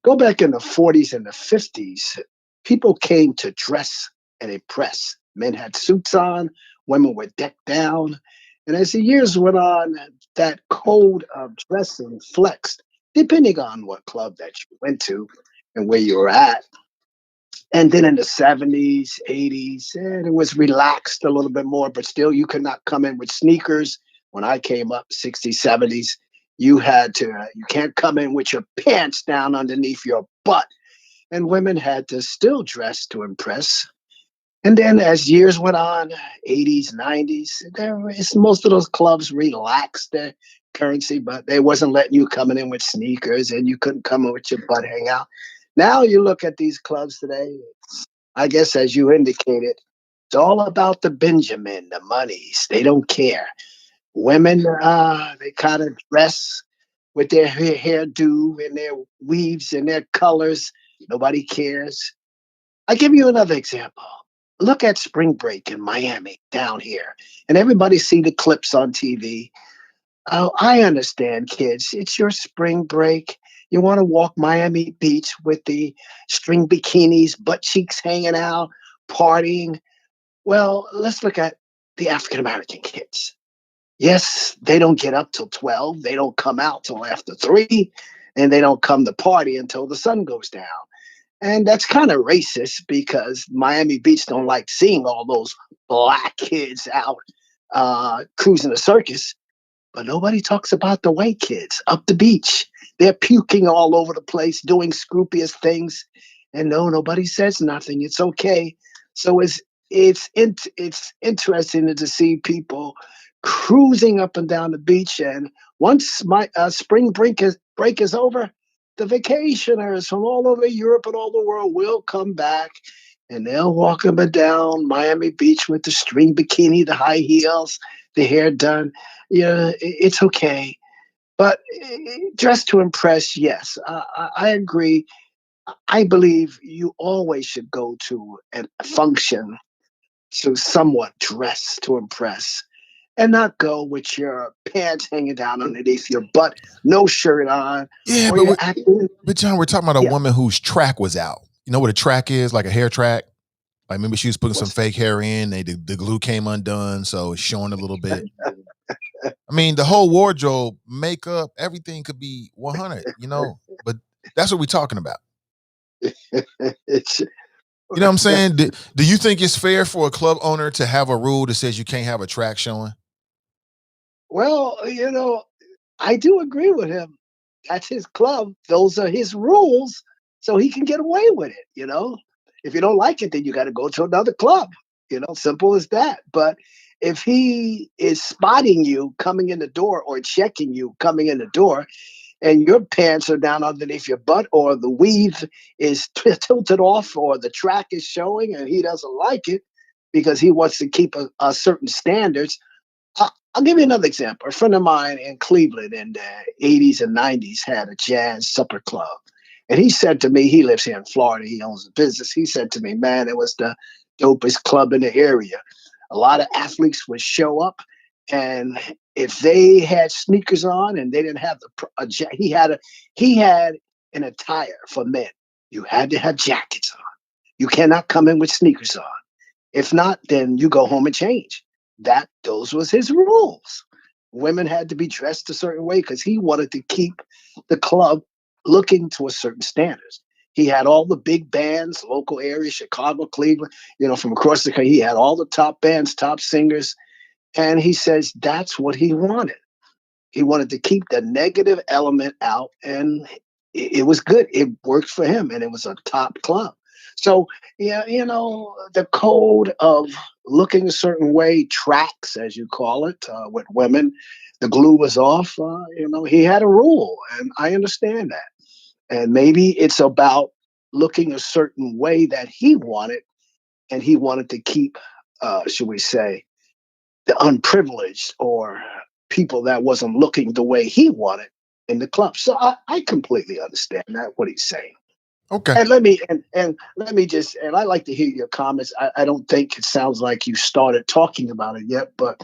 go back in the 40s and the 50s, people came to dress and impress. Men had suits on, women were decked down. And as the years went on, that code of dressing flexed, depending on what club that you went to and where you were at. And then in the 70s, 80s, it was relaxed a little bit more, but still you could not come in with sneakers. When I came up, 60s, 70s, you can't come in with your pants down underneath your butt. And women had to still dress to impress. And then as years went on, 80s, 90s, most of those clubs relaxed their currency, but they wasn't letting you coming in with sneakers and you couldn't come in with your butt hang out. Now you look at these clubs today, I guess as you indicated, it's all about the Benjamin, the monies. They don't care. Women, they kind of dress with their hairdo and their weaves and their colors. Nobody cares. I give you another example. Look at spring break in Miami down here, and everybody see the clips on TV. Oh, I understand, kids. It's your spring break. You want to walk Miami Beach with the string bikinis, butt cheeks hanging out, partying. Well, let's look at the African American kids. Yes, they don't get up till 12. They don't come out till after 3, and they don't come to party until the sun goes down. And that's kind of racist because Miami Beach don't like seeing all those black kids out cruising the circus. But nobody talks about the white kids up the beach. They're puking all over the place, doing scrupious things, and no, nobody says nothing. It's okay. So it's interesting to see people cruising up and down the beach. And once my spring break is over, the vacationers from all over Europe and all the world will come back, and they'll walk up and down Miami Beach with the string bikini, the high heels, the hair done. Yeah, it's okay. But dress to impress, yes, I agree. I believe you always should go to a function to somewhat dress to impress and not go with your pants hanging down underneath your butt, no shirt on, Yeah, or you're acting. but John, we're talking about a Yeah, woman whose track was out. You know what a track is? Like a hair track. Like maybe she was putting some what's fake hair in. The glue came undone, so it's showing a little bit. I mean, the whole wardrobe, makeup, everything could be 100. But that's what we're talking about. it's You know what I'm saying? Do you think it's fair for a club owner to have a rule that says you can't have a track showing? well, I do agree with him. That's his club. Those are his rules. So he can get away with it. If you don't like it, then you got to go to another club. Simple as that. But if he is spotting you coming in the door or checking you coming in the door, and your pants are down underneath your butt, or the weave is tilted off, or the track is showing, and he doesn't like it because he wants to keep a certain standards. I'll give you another example. A friend of mine in Cleveland in the 80s and 90s had a jazz supper club. And he said to me, he lives here in Florida, he owns a business. He said to me, man, it was the dopest club in the area. A lot of athletes would show up, and if they had sneakers on and they didn't have he had an attire for men. You had to have jackets on. You cannot come in with sneakers on. If not, then you go home and change. Those was his rules. Women had to be dressed a certain way because he wanted to keep the club looking to a certain standards. He had all the big bands, local areas, Chicago, Cleveland, from across the country. He had all the top bands, top singers, and he says that's what he wanted. He wanted to keep the negative element out, and it was good. It worked for him, and it was a top club. So, yeah, the code of looking a certain way, tracks, as you call it, with women, the glue was off. He had a rule, and I understand that. And maybe it's about looking a certain way that he wanted, and he wanted to keep, should we say, the unprivileged or people that wasn't looking the way he wanted in the club. So I completely understand that what he's saying. Okay. And let me just and I like to hear your comments. I don't think it sounds like you started talking about it yet, but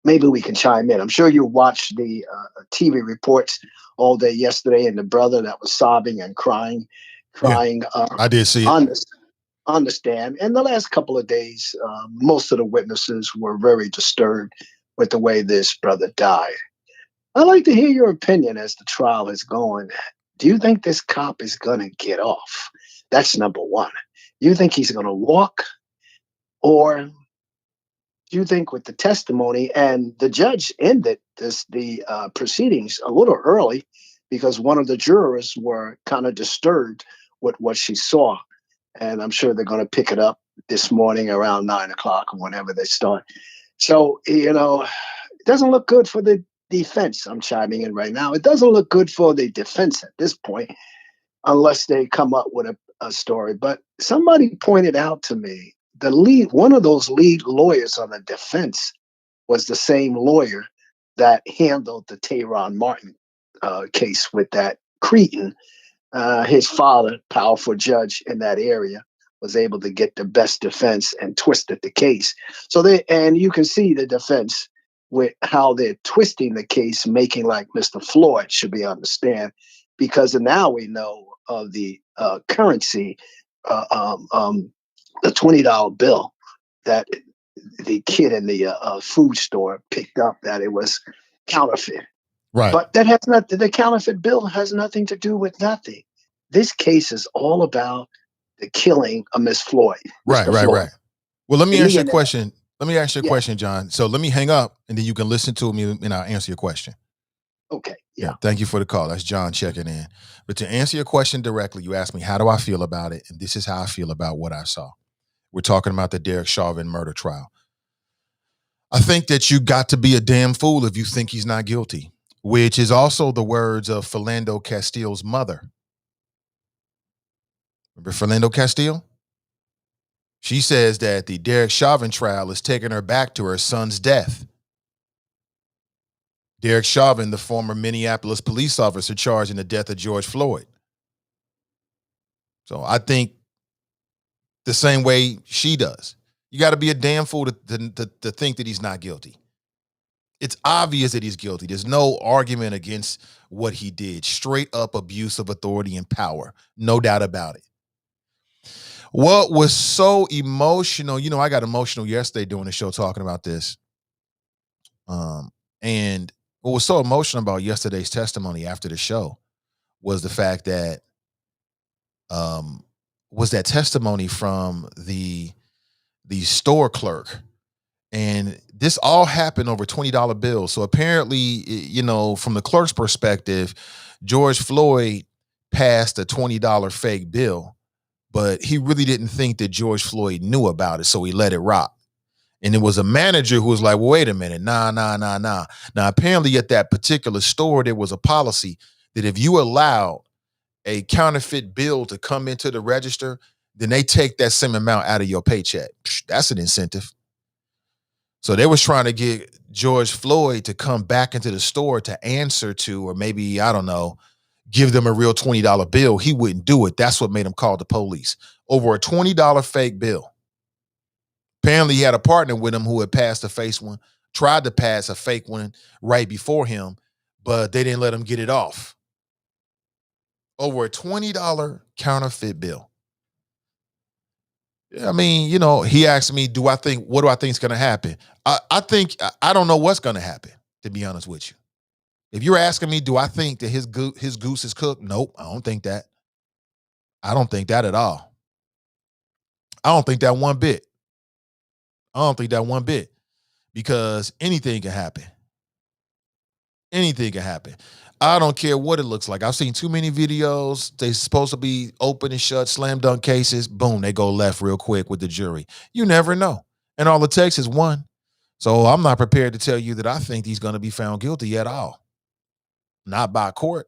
maybe we can chime in. I'm sure you watched the TV reports all day yesterday, and the brother that was sobbing and crying, Yeah, crying I did see it. on the understand. And the last couple of days, most of the witnesses were very disturbed with the way this brother died. I'd like to hear your opinion as the trial is going. Do you think this cop is going to get off? That's number one. Do you think he's going to walk, or do you think with the testimony and the judge ended the proceedings a little early because one of the jurors were kind of disturbed with what she saw, and I'm sure they're going to pick it up this morning around 9 o'clock or whenever they start. So, it doesn't look good for the defense. I'm chiming in right now. It doesn't look good for the defense at this point, unless they come up with a story. But somebody pointed out to me one of those lead lawyers on the defense was the same lawyer that handled the Tayron Martin case with that Cretan. His father, powerful judge in that area, was able to get the best defense and twisted the case. And you can see the defense. with how they're twisting the case, making like Mr. Floyd should be understand, because now we know of the currency, uh, um, um, the $20 bill that the kid in the food store picked up, that it was counterfeit. Right. But that has not, the counterfeit bill has nothing to do with nothing. This case is all about the killing of Miss Floyd, Right, Mr. right, Floyd. right. Well, let me ask you a Millionaire. question. Let me ask you a Yeah. question, John. So let me hang up and then you can listen to me and I'll answer your question. Okay. Yeah, Yeah. thank you for the call. That's John checking in. But to answer your question directly, you asked me, how do I feel about it? And this is how I feel about what I saw. We're talking about the Derek Chauvin murder trial. I think that you got to be a damn fool if you think he's not guilty, which is also the words of Philando Castile's mother. Remember Philando Castile? She says that the Derek Chauvin trial is taking her back to her son's death. Derek Chauvin, the former Minneapolis police officer charged in the death of George Floyd. So I think the same way she does. You got to be a damn fool to think that he's not guilty. It's obvious that he's guilty. There's no argument against what he did. Straight up abuse of authority and power. No doubt about it. What was so emotional, I got emotional yesterday doing the show talking about this. And what was so emotional about yesterday's testimony after the show was the fact that was that testimony from the store clerk. And this all happened over $20 bills. So apparently, from the clerk's perspective, George Floyd passed a $20 fake bill, but he really didn't think that George Floyd knew about it. So he let it rock. And it was a manager who was like, well, wait a minute. Nah. Now, apparently at that particular store, there was a policy that if you allowed a counterfeit bill to come into the register, then they take that same amount out of your paycheck. That's an incentive. So they was trying to get George Floyd to come back into the store to answer to, or maybe, I don't know, give them a real $20 bill. He wouldn't do it. That's what made him call the police over a $20 fake bill. Apparently he had a partner with him who had passed a fake one, tried to pass a fake one right before him, but they didn't let him get it off. Over a $20 counterfeit bill. I mean, he asked me, what do I think is going to happen? I don't know what's going to happen, to be honest with you. If you're asking me, do I think that his goose is cooked? Nope, I don't think that. I don't think that at all. I don't think that one bit. Because anything can happen. Anything can happen. I don't care what it looks like. I've seen too many videos. They're supposed to be open and shut, slam dunk cases. Boom, they go left real quick with the jury. You never know. And all it takes is one. So I'm not prepared to tell you that I think he's going to be found guilty at all. Not by court.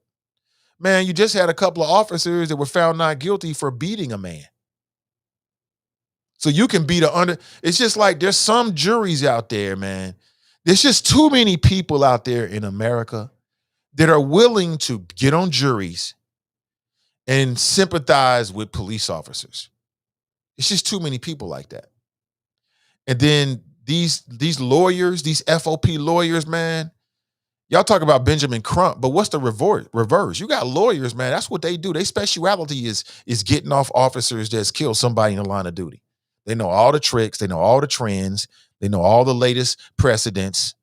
Man, you just had a couple of officers that were found not guilty for beating a man. So you can beat it's just like there's some juries out there, man. There's just too many people out there in America that are willing to get on juries and sympathize with police officers. It's just too many people like that. And then these lawyers, these FOP lawyers, man, y'all talk about Benjamin Crump, but what's the reverse? You got lawyers, man. That's what they do. Their speciality is getting off officers that's killed somebody in the line of duty. They know all the tricks. They know all the trends. They know all the latest precedents.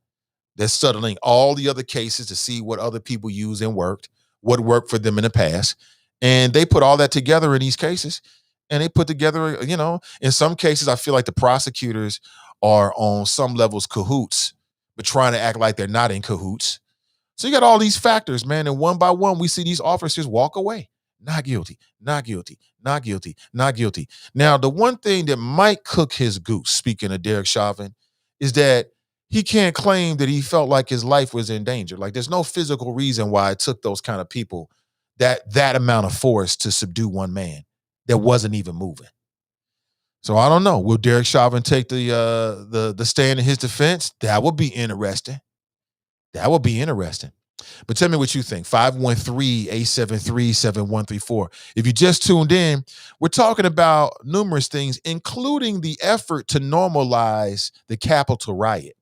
They're studying all the other cases to see what other people use and what worked for them in the past. And they put all that together in these cases. And they put together, in some cases, I feel like the prosecutors are on some levels cahoots, but trying to act like they're not in cahoots. So you got all these factors, man. And one by one, we see these officers walk away. Not guilty, not guilty, not guilty, not guilty. Now, the one thing that might cook his goose, speaking of Derek Chauvin, is that he can't claim that he felt like his life was in danger. Like there's no physical reason why it took those kind of people that amount of force to subdue one man that wasn't even moving. So I don't know. Will Derek Chauvin take the stand in his defense? That would be interesting. That would be interesting. But tell me what you think. 513-873-7134. If you just tuned in, we're talking about numerous things, including the effort to normalize the Capitol riot.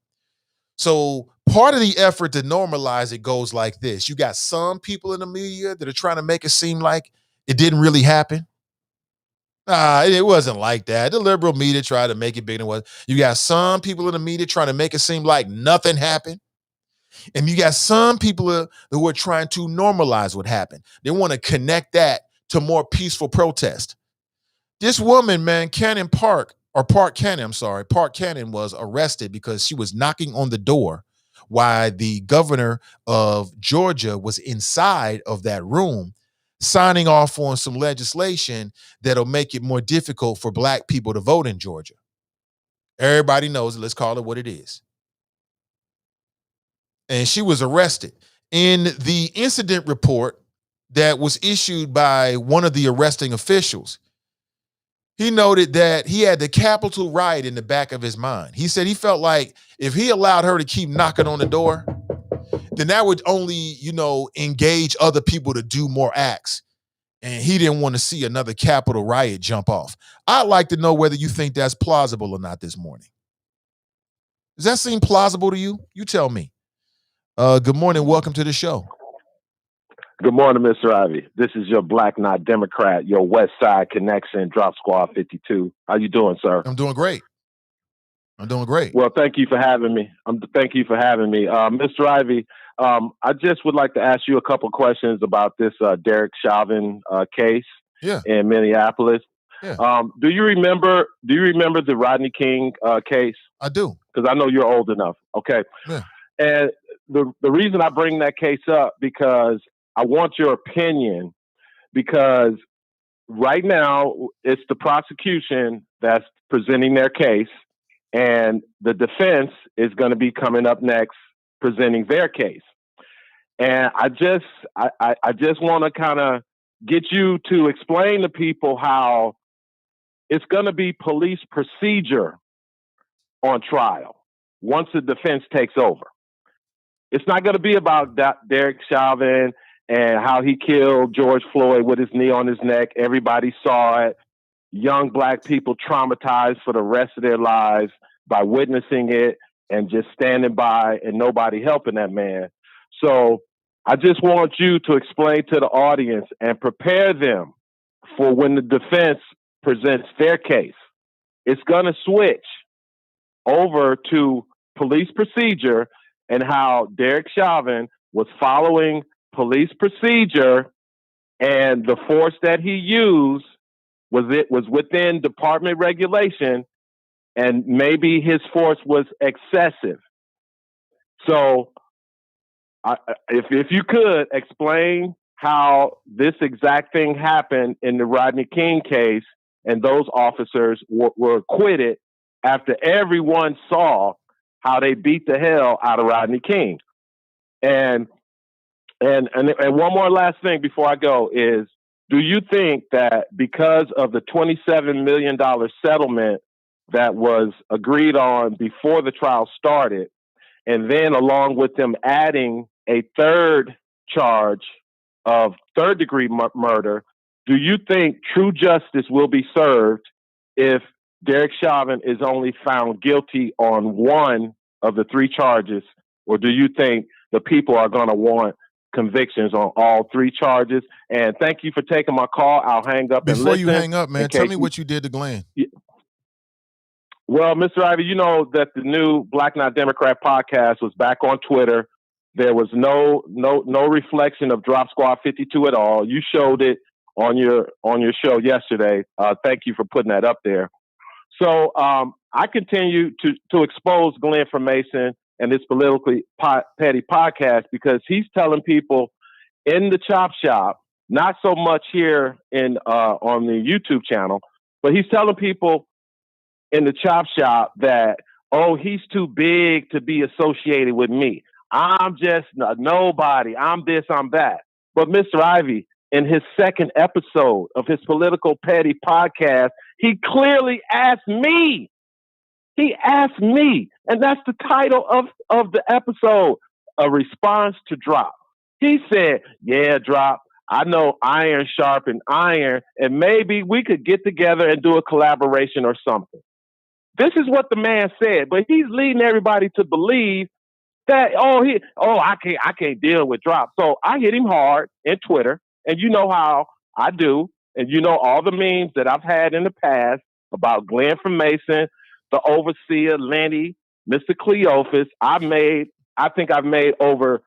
So part of the effort to normalize it goes like this. You got some people in the media that are trying to make it seem like it didn't really happen. It wasn't like that. The liberal media tried to make it bigger than it was. You got some people in the media trying to make it seem like nothing happened. And you got some people who are trying to normalize what happened. They want to connect that to more peaceful protest. This woman, man, Park Cannon was arrested because she was knocking on the door while the governor of Georgia was inside of that room signing off on some legislation that'll make it more difficult for black people to vote in Georgia. Everybody knows it. Let's call it what it is. And she was arrested. In the incident report that was issued by one of the arresting officials, he noted that he had the Capitol riot in the back of his mind. He said he felt like if he allowed her to keep knocking on the door, then that would only, engage other people to do more acts. And he didn't want to see another Capitol riot jump off. I'd like to know whether you think that's plausible or not this morning. Does that seem plausible to you? You tell me. Good morning. Welcome to the show. Good morning, Mr. Ivy. This is your Black Not Democrat, your West Side Connection, Drop Squad 52. How you doing, sir? I'm doing great. Well, thank you for having me. Mr. Ivy, I just would like to ask you a couple questions about this Derek Chauvin case in Minneapolis. Yeah. Do you remember the Rodney King case? I do. Because I know you're old enough. Okay. Yeah. And the reason I bring that case up because I want your opinion, because right now it's the prosecution that's presenting their case and the defense is going to be coming up next presenting their case. And I just want to kind of get you to explain to people how it's going to be police procedure on trial once the defense takes over. It's not going to be about Derek Chauvin and how he killed George Floyd with his knee on his neck. Everybody saw it. Young black people traumatized for the rest of their lives by witnessing it and just standing by and nobody helping that man. So I just want you to explain to the audience and prepare them for when the defense presents their case. It's going to switch over to police procedure and how Derek Chauvin was following police procedure and the force that he used was within department regulation and maybe his force was excessive. So if you could explain how this exact thing happened in the Rodney King case and those officers were acquitted after everyone saw how they beat the hell out of Rodney King. And one more last thing before I go is, do you think that because of the $27 million settlement that was agreed on before the trial started, and then along with them adding a third charge of third-degree murder, do you think true justice will be served if Derek Chauvin is only found guilty on one of the three charges, or do you think the people are going to want convictions on all three charges? And thank you for taking my call. I'll hang up and listen. Before you hang up, man, tell me what you did to Glenn. Well, Mr. Ivy, you know that the new Black Not Democrat podcast was back on Twitter. There was no reflection of Drop Squad 52 at all. You showed it on your show yesterday. Thank you for putting that up there. So I continue to expose Glenn from Mason and this politically petty podcast because he's telling people in the chop shop, not so much here on the YouTube channel, but he's telling people in the chop shop that, oh, he's too big to be associated with me. I'm just nobody. I'm this, I'm that. But Mr. Ivy, in his second episode of his political petty podcast, he clearly asked me. He asked me, and that's the title of the episode, A Response to Drop. He said, yeah, Drop, I know iron sharpened iron, and maybe we could get together and do a collaboration or something. This is what the man said, but he's leading everybody to believe I can't deal with drop. So I hit him hard in Twitter, and you know how I do, and you know all the memes that I've had in the past about Glenn from Mason, the overseer Lenny, Mr. Cleophas. I think I've made over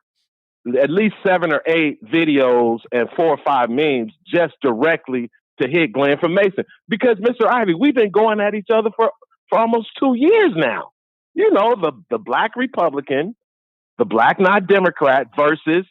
at least 7 or 8 videos and 4 or 5 memes just directly to hit Glenn from Mason. Because Mr. Ivy, we've been going at each other for almost 2 years now. You know, the black Republican, the black not Democrat versus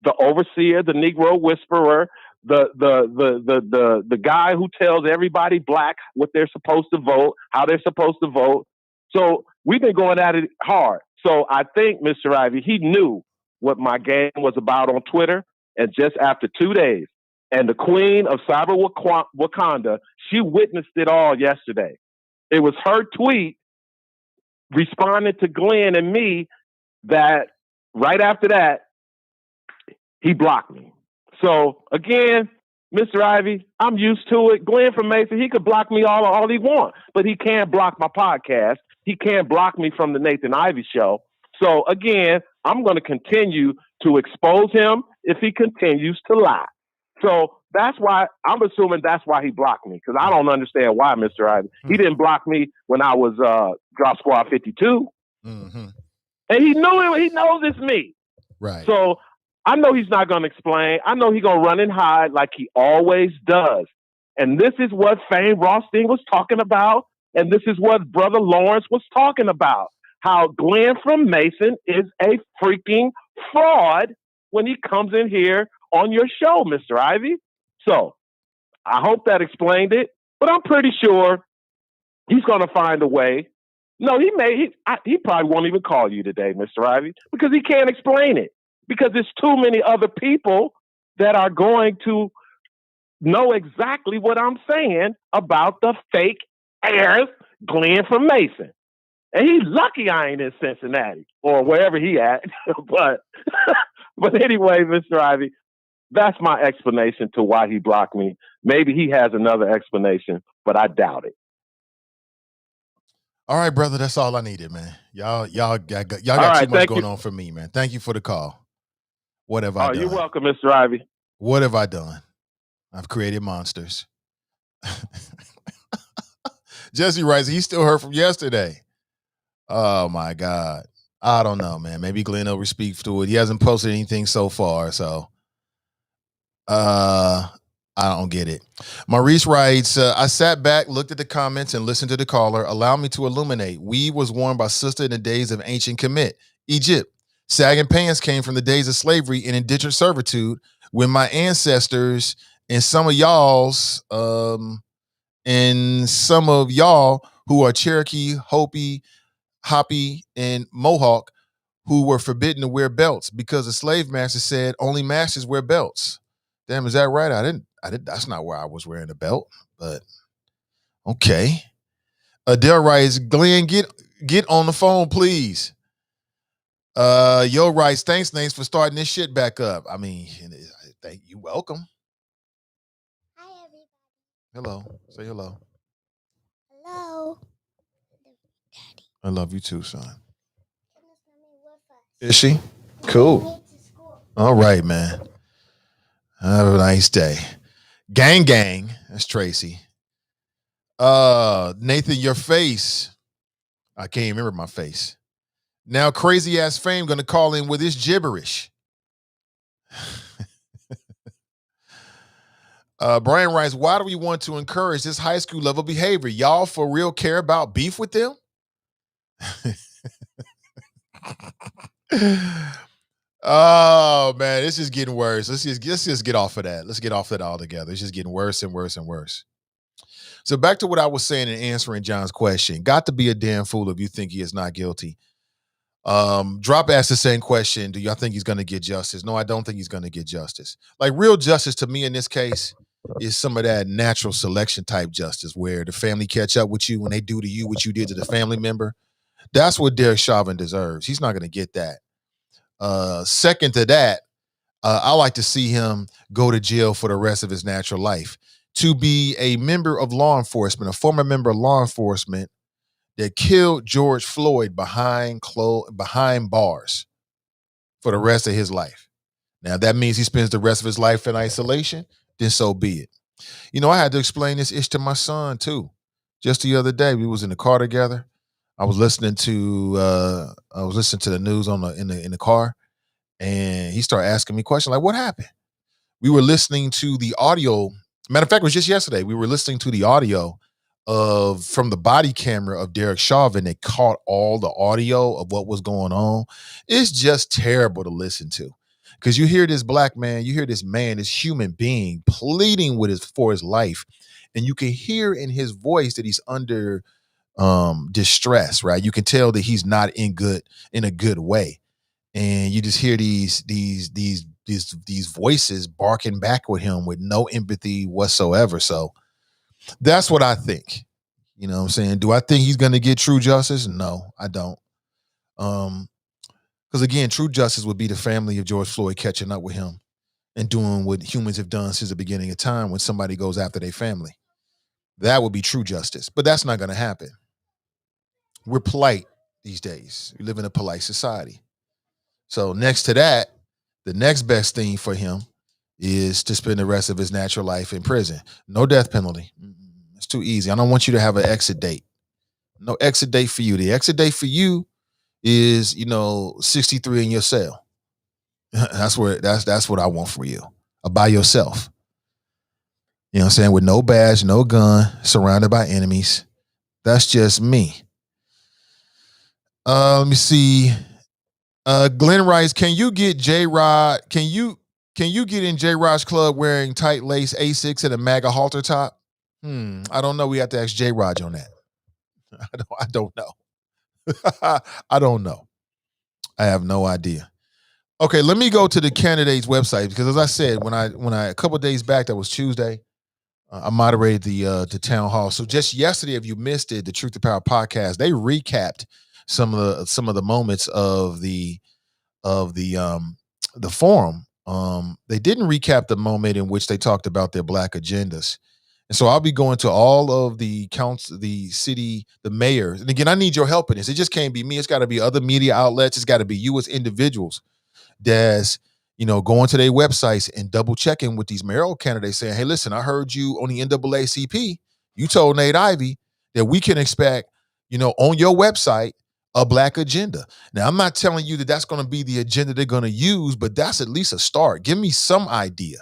the overseer, the Negro whisperer, the guy who tells everybody black what they're supposed to vote, how they're supposed to vote. So we've been going at it hard. So I think Mr. Ivy, he knew what my game was about on Twitter. And just after 2 days, and the queen of Cyber Wakanda, she witnessed it all yesterday. It was her tweet responding to Glenn and me that right after that, he blocked me. So again, Mr. Ivy, I'm used to it. Glenn from Mason, he could block me all he wants, but he can't block my podcast. He can't block me from the Nathan Ivy Show. So again, I'm going to continue to expose him if he continues to lie. So that's why I'm assuming that's why he blocked me, because I don't understand why, Mr. Ivy. He didn't block me when I was Drop Squad 52. Mm-hmm. And he knew it. He knows it's me. Right. So I know he's not going to explain. I know he's going to run and hide like he always does. And this is what Fame Rothstein was talking about. And this is what Brother Lawrence was talking about. How Glenn from Mason is a freaking fraud when he comes in here on your show, Mr. Ivy. So I hope that explained it. But I'm pretty sure he's going to find a way. No, he probably won't even call you today, Mr. Ivy, because he can't explain it. Because there's too many other people that are going to know exactly what I'm saying about the fake heirs, Glenn from Mason. And he's lucky I ain't in Cincinnati or wherever he at. but anyway, Mr. Ivy, that's my explanation to why he blocked me. Maybe he has another explanation, but I doubt it. All right, brother. That's all I needed, man. Y'all got right, too much going on for me, man. Thank you for the call. What have I done? You're welcome, Mr. Ivy. What have I done? I've created monsters. Jesse writes, he still heard from yesterday. Oh, my God. I don't know, man. Maybe Glenn will speak to it. He hasn't posted anything so far, so I don't get it. Maurice writes, I sat back, looked at the comments, and listened to the caller. Allow me to illuminate. Weave was worn by sister in the days of ancient Kemet, Egypt. Sagging pants came from the days of slavery and indentured servitude when my ancestors and some of y'all who are Cherokee, Hopi, and Mohawk who were forbidden to wear belts because the slave master said only masters wear belts. Damn, is that right? I didn't. That's not where I was wearing a belt, but okay. Adele writes, Glenn, get on the phone, please. Yo writes, thanks for starting this shit back up. I mean, thank you. Welcome. Hi, everybody. Hello. Say hello. Hello. I love you too, son. Is she? Cool. All right, man. Have a nice day. Gang. That's Tracy. Nathan, your face. I can't remember my face. Now, crazy ass Fame gonna call in with his gibberish. Brian writes, why do we want to encourage this high school level behavior? Y'all for real care about beef with them? Oh man, this is getting worse. Let's just get off of that. Let's get off of that altogether. It's just getting worse and worse and worse. So back to what I was saying in answering John's question. Got to be a damn fool if you think he is not guilty. Drop asked the same question. Do y'all think he's going to get justice? No, I don't think he's going to get justice. Like real justice to me in this case is some of that natural selection type justice where the family catch up with you when they do to you what you did to the family member. That's what Derek Chauvin deserves. He's not going to get that. Second to that, I like to see him go to jail for the rest of his natural life. To be a member of law enforcement, a former member of law enforcement that killed George Floyd behind bars. for the rest of his life. Now, if that means he spends the rest of his life in isolation, then so be it. I had to explain this ish to my son too. Just the other day, we was in the car together. I was listening to the news in the car, and he started asking me questions like, "What happened?" We were listening to the audio. Matter of fact, it was just yesterday. We were listening to the audio from the body camera of Derek Chauvin that caught all the audio of what was going on. It's just terrible to listen to because you hear this black man, you hear this man, this human being pleading for his life, and you can hear in his voice that he's under distress. Right? You can tell that he's not in a good way, and you just hear these voices barking back with him with no empathy whatsoever. So that's what I think. You know what I'm saying? Do I think he's going to get true justice? No, I don't. Because again, true justice would be the family of George Floyd catching up with him and doing what humans have done since the beginning of time when somebody goes after their family. That would be true justice. But that's not going to happen. We're polite these days. We live in a polite society. So next to that, the next best thing for him is to spend the rest of his natural life in prison. No death penalty. It's too easy. I don't want you to have an exit date. No exit date for you. The exit date for you is, 63 in your cell. That's what I want for you. By yourself. You know what I'm saying? With no badge, no gun, surrounded by enemies. That's just me. Let me see. Glenn writes, can you get J-Rod? Can you get in J-Rod's club wearing tight lace Asics and a MAGA halter top? I don't know. We have to ask J-Rod on that. I don't know. I don't know. I have no idea. Okay, let me go to the candidates' website because, as I said, when I a couple of days back, that was Tuesday, I moderated the town hall. So just yesterday, if you missed it, the Truth to Power podcast, they recapped some of the moments of the forum. They didn't recap the moment in which they talked about their black agendas. And so I'll be going to all of the council, the city, the mayors. And again, I need your help in this. It just can't be me. It's got to be other media outlets. It's got to be you as individuals that's, going to their websites and double checking with these mayoral candidates saying, hey, listen, I heard you on the NAACP. You told Nate Ivey that we can expect, on your website, a black agenda. Now, I'm not telling you that that's going to be the agenda they're going to use, but that's at least a start. Give me some idea.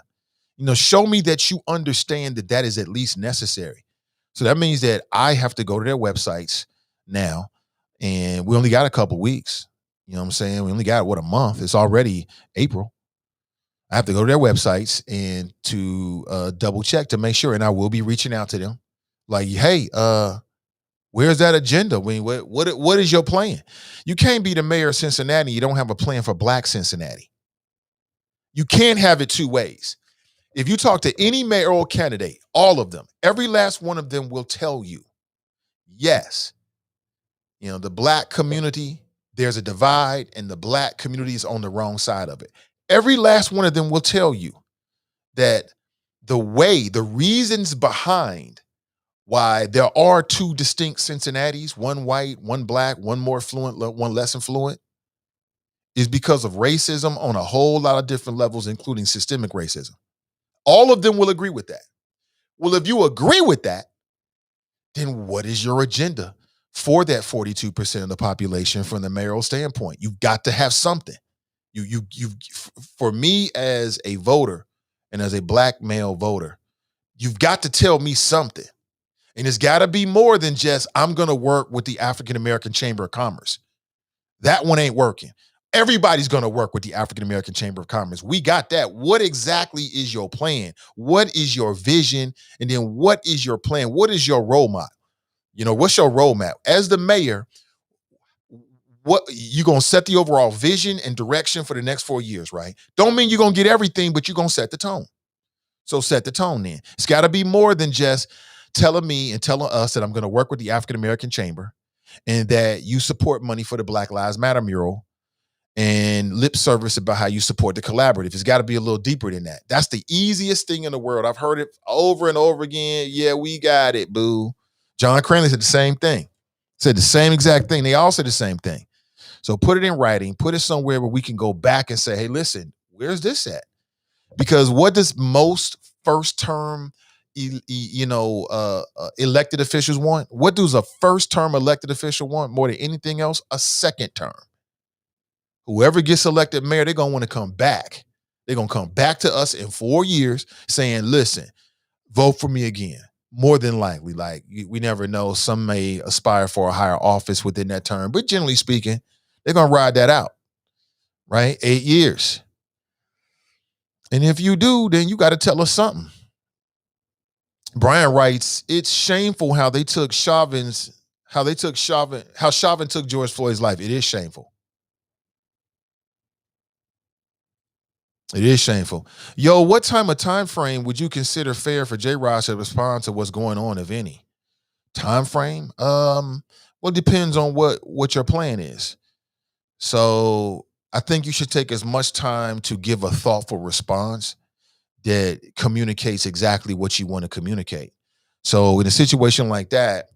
Show me that you understand that is at least necessary. So that means that I have to go to their websites now, and we only got a couple weeks. You know what I'm saying? We only got, a month? It's already April. I have to go to their websites and to double check to make sure, and I will be reaching out to them. Like, hey, where's that agenda? I mean, what is your plan? You can't be the mayor of Cincinnati. You don't have a plan for black Cincinnati. You can't have it two ways. If you talk to any mayoral candidate, all of them, every last one of them will tell you, yes, the black community, there's a divide and the black community is on the wrong side of it. Every last one of them will tell you that the reasons behind why there are two distinct Cincinnatis, one white, one black, one more affluent, one less affluent, is because of racism on a whole lot of different levels, including systemic racism. All of them will agree with that. Well, if you agree with that, then what is your agenda for that 42% of the population from the mayoral standpoint? You've got to have something. You for me as a voter and as a black male voter, you've got to tell me something. And it's got to be more than just, I'm going to work with the African American Chamber of Commerce. That one ain't working. Everybody's going to work with the African American Chamber of Commerce. We got that. What exactly is your plan? What is your vision? And then what is your plan? What is your roadmap? What's your roadmap? As the mayor, what you're going to set the overall vision and direction for the next 4 years, right? Don't mean you're going to get everything, but you're going to set the tone. So set the tone then. It's got to be more than just telling me and telling us that I'm going to work with the African American Chamber and that you support money for the Black Lives Matter mural and lip service about how you support the collaborative. It's got to be a little deeper than that. That's the easiest thing in the world. I've heard it over and over again. Yeah, we got it, boo. John Cranley said the same thing. Said the same exact thing. They all said the same thing. So put it in writing, put it somewhere where we can go back and say, hey, listen, where's this at? Because what does most first term elected officials want? What does a first term elected official want more than anything else? A second term. Whoever gets elected mayor, they're going to want to come back. They're going to come back to us in 4 years saying, listen, vote for me again. More than likely, like we never know. Some may aspire for a higher office within that term, but generally speaking, they're going to ride that out, right? 8 years. And if you do, then you got to tell us something. Brian writes, it's shameful how Chauvin took George Floyd's life. It is shameful. It is shameful. Yo, what time frame would you consider fair for J-Rod to respond to what's going on, if any? Time frame? Well, it depends on what your plan is. So I think you should take as much time to give a thoughtful response that communicates exactly what you want to communicate. So in a situation like that,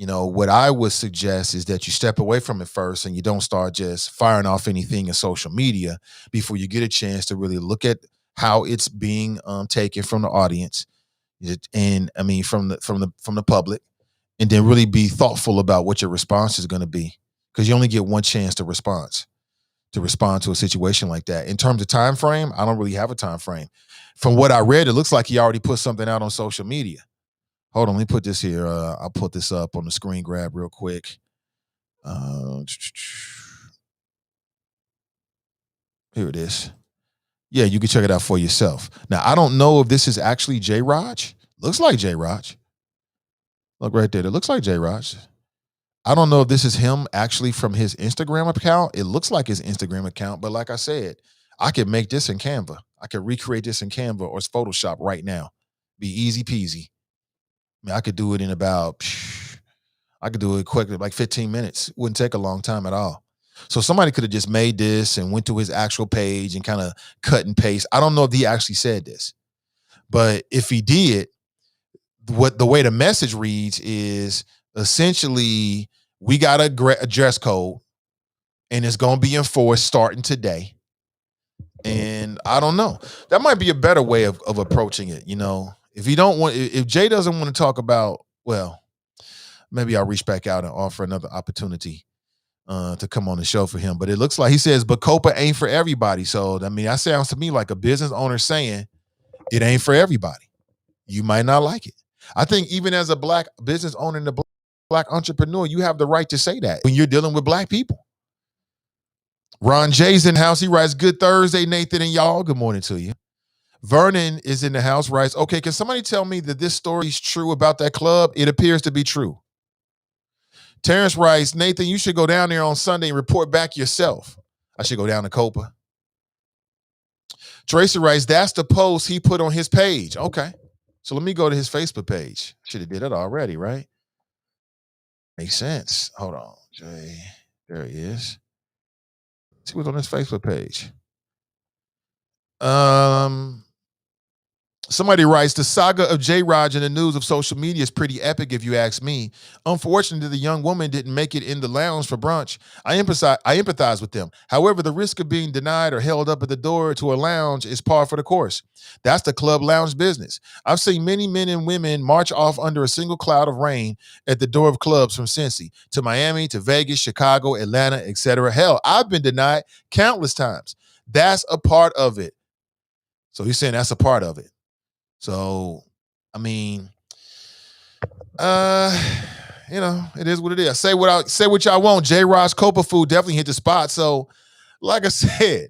what I would suggest is that you step away from it first and you don't start just firing off anything in social media before you get a chance to really look at how it's being taken from the audience, and I mean from the public, and then really be thoughtful about what your response is going to be, because you only get one chance to respond to a situation like that. In terms of time frame, I don't really have a time frame. From what I read, it looks like he already put something out on social media. Hold on, let me put this here. I'll put this up on the screen grab real quick. Here it is. Yeah, you can check it out for yourself. Now, I don't know if this is actually J-Raj. Looks like J-Raj. Look right there. It looks like J-Raj. I don't know if this is him actually from his Instagram account. It looks like his Instagram account, but like I said, I could make this in Canva. I could recreate this in Canva or Photoshop right now. Be easy peasy. I mean, I could do it in I could do it quickly, like 15 minutes. Wouldn't take a long time at all. So somebody could have just made this and went to his actual page and kind of cut and paste. I don't know if he actually said this, but if he did, the way the message reads is essentially, we got a dress code and it's going to be enforced starting today. And I don't know. That might be a better way of approaching it. If Jay doesn't want to talk about, well, maybe I'll reach back out and offer another opportunity to come on the show for him. But it looks like he says, but Copa ain't for everybody. So, I mean, that sounds to me like a business owner saying it ain't for everybody. You might not like it. I think even as a black business owner and a black entrepreneur, you have the right to say that when you're dealing with black people. Ron J's in the house. He writes, good Thursday, Nathan and y'all. Good morning to you. Vernon is in the house, writes, okay, can somebody tell me that this story is true about that club? It appears to be true. Terrence writes, Nathan, you should go down there on Sunday and report back yourself. I should go down to Copa. Tracy writes, that's the post he put on his page. Okay. So let me go to his Facebook page. Should have did it already, right? Makes sense. Hold on, Jay. There he is. See what's on his Facebook page. Somebody writes, the saga of J-Raj in the news of social media is pretty epic, if you ask me. Unfortunately, the young woman didn't make it in the lounge for brunch. I empathize with them. However, the risk of being denied or held up at the door to a lounge is par for the course. That's the club lounge business. I've seen many men and women march off under a single cloud of rain at the door of clubs from Cincy to Miami to Vegas, Chicago, Atlanta, etc. Hell, I've been denied countless times. That's a part of it. So he's saying that's a part of it. So, I mean, it is what it is. Say what y'all want. J-Rod's Copa food definitely hit the spot. So, like I said,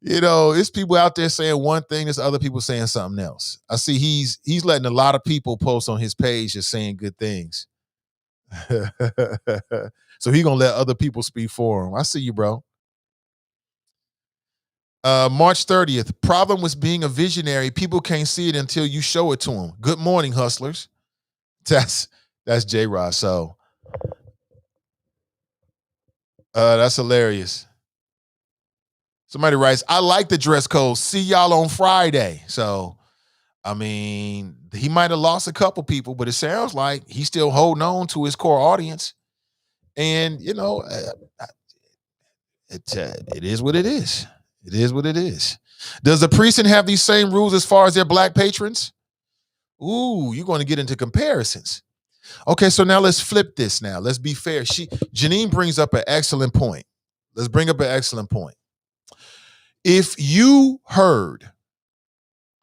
it's people out there saying one thing, there's other people saying something else. I see he's letting a lot of people post on his page just saying good things. So he gonna let other people speak for him. I see you, bro. March 30th. Problem with being a visionary. People can't see it until you show it to them. Good morning, hustlers. That's J-Rod. So that's hilarious. Somebody writes, I like the dress code. See y'all on Friday. So, I mean, he might have lost a couple people, but it sounds like he's still holding on to his core audience. And, It is what it is. It is what it is. Does the precinct have these same rules as far as their black patrons? Ooh, you're going to get into comparisons. Okay, so now let's flip this now. Let's be fair. Janine brings up an excellent point. Let's bring up an excellent point. If you heard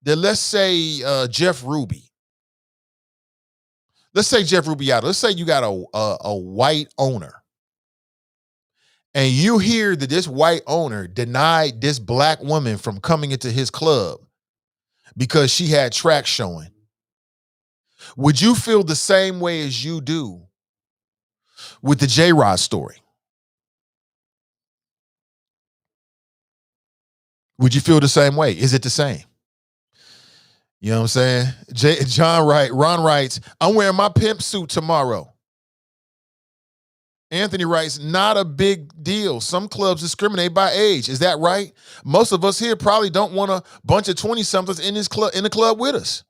that, let's say Jeff Ruby, let's say Jeff Rubiato, let's say you got a white owner, and you hear that this white owner denied this black woman from coming into his club because she had tracks showing, would you feel the same way as you do with the J-Rod story? Would you feel the same way? Is it the same? You know what I'm saying? Ron writes, I'm wearing my pimp suit tomorrow. Anthony writes, not a big deal. Some clubs discriminate by age. Is that right? Most of us here probably don't want a bunch of 20-somethings in the club with us.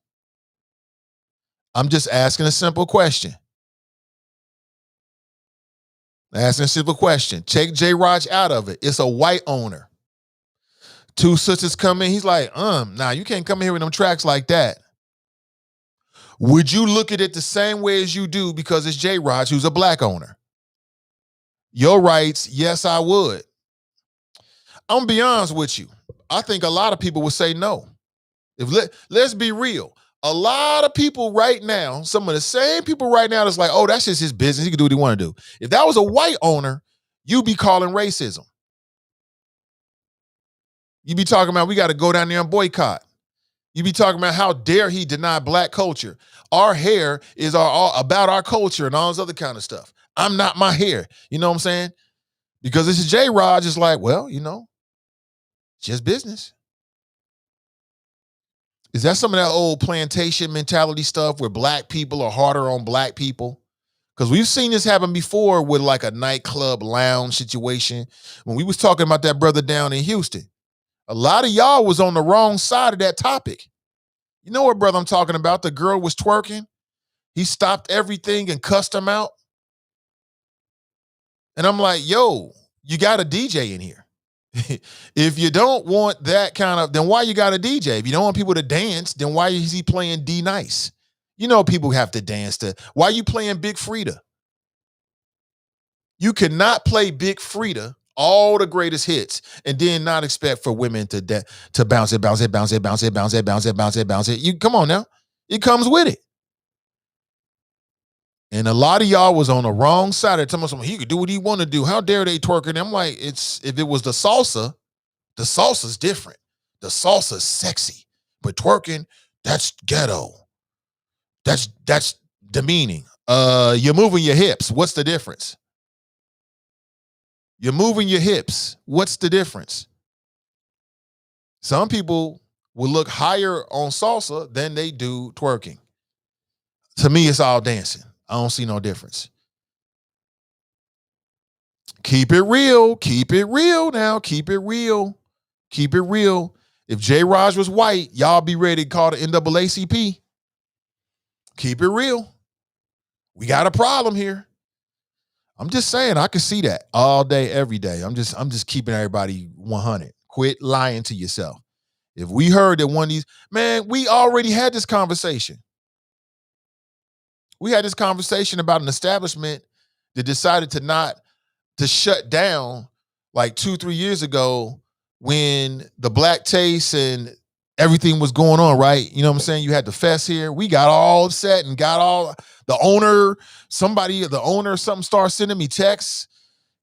I'm just asking a simple question. Take J. Raj out of it. It's a white owner. Two sisters come in. He's like, nah, you can't come in here with them tracks like that. Would you look at it the same way as you do because it's J. Raj who's a black owner? Your rights, yes, I would. I'm gonna be honest with you. I think a lot of people would say no. Let's be real. A lot of people right now, some of the same people right now that's like, oh, that's just his business. He can do what he want to do. If that was a white owner, you'd be calling racism. You'd be talking about we got to go down there and boycott. You'd be talking about how dare he deny black culture. Our hair is about our culture and all this other kind of stuff. I'm not my hair. You know what I'm saying? Because this is J-Rod, just like, well, it's just business. Is that some of that old plantation mentality stuff where black people are harder on black people? Because we've seen this happen before with like a nightclub lounge situation. When we was talking about that brother down in Houston, a lot of y'all was on the wrong side of that topic. You know what, brother, I'm talking about? The girl was twerking. He stopped everything and cussed him out. And I'm like, yo, you got a DJ in here. If you don't want that kind of, then why you got a DJ? If you don't want people to dance, then why is he playing D Nice? You know people have to dance to. Why are you playing Big Frida? You cannot play Big Frida, all the greatest hits, and then not expect for women to bounce it, bounce it, bounce it, bounce it, bounce it, bounce it, bounce it, bounce it. You come on now. It comes with it. And a lot of y'all was on the wrong side of telling someone he could do what he want to do. How dare they twerking? I'm like, if it was the salsa's different. The salsa's sexy. But twerking, that's ghetto. That's demeaning. You're moving your hips. What's the difference? You're moving your hips. What's the difference? Some people will look higher on salsa than they do twerking. To me, it's all dancing. I don't see no difference. Keep it real. Keep it real now. Keep it real. Keep it real. If J. Raj was white, y'all be ready to call the NAACP. Keep it real. We got a problem here. I'm just saying, I can see that all day, every day. I'm just keeping everybody 100. Quit lying to yourself. If we heard that one of these, man, we already had this conversation. We had this conversation about an establishment that decided to shut down like 2-3 years ago when the black taste and everything was going on, right? You know what I'm saying? You had the fest here. We got all upset and got all the owner something started sending me texts,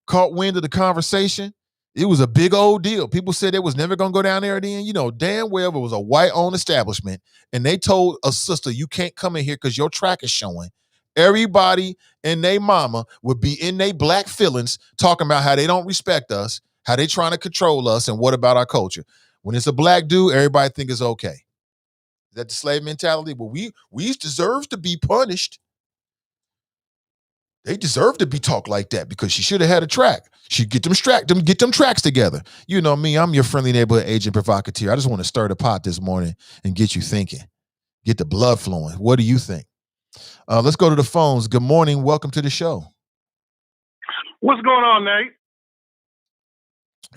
caught wind of the conversation. It was a big old deal. People said they was never going to go down there again. You know, damn well it was a white-owned establishment. And they told a sister, you can't come in here because your track is showing. Everybody and they mama would be in they black feelings talking about how they don't respect us, how they trying to control us, and what about our culture. When it's a black dude, everybody think it's okay. Is that the slave mentality? Well, we deserve to be punished. They deserve to be talked like that because she should have had a track. She get them tracks together. You know me, I'm your friendly neighborhood agent provocateur. I just want to stir the pot this morning and get you thinking, get the blood flowing. What do you think? Let's go to the phones. Good morning. Welcome to the show. What's going on, Nate?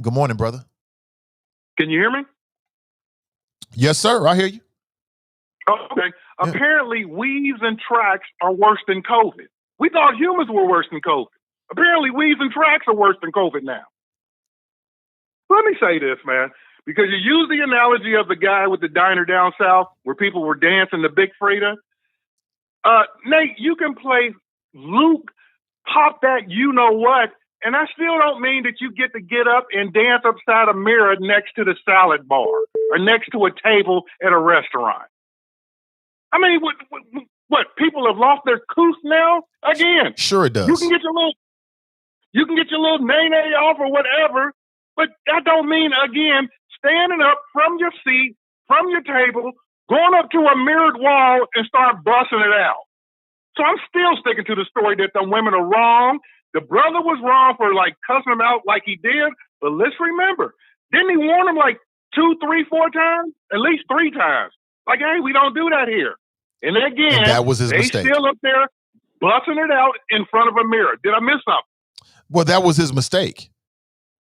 Good morning, brother. Can you hear me? Yes, sir. I hear you. Oh, okay. Yeah. Apparently, weaves and tracks are worse than COVID. We thought humans were worse than COVID. Apparently, weaves and tracks are worse than COVID now. Let me say this, man, because you use the analogy of the guy with the diner down south where people were dancing to Big Frida. Nate, you can play Luke, pop that you know what, and I still don't mean that you get up and dance upside a mirror next to the salad bar or next to a table at a restaurant. I mean, what? People have lost their couth now? Again, Sure it does. you can get your little nay off or whatever, but that don't mean, again, standing up from your seat, from your table, going up to a mirrored wall and start busting it out. So I'm still sticking to the story that the women are wrong. The brother was wrong for like cussing him out like he did, but let's remember, didn't he warn him like 2, 3, 4 times? At least 3 times. Like, hey, we don't do that here. And again, And that was his they mistake. still up there busting it out in front of a mirror. Did I miss something? Well, that was his mistake.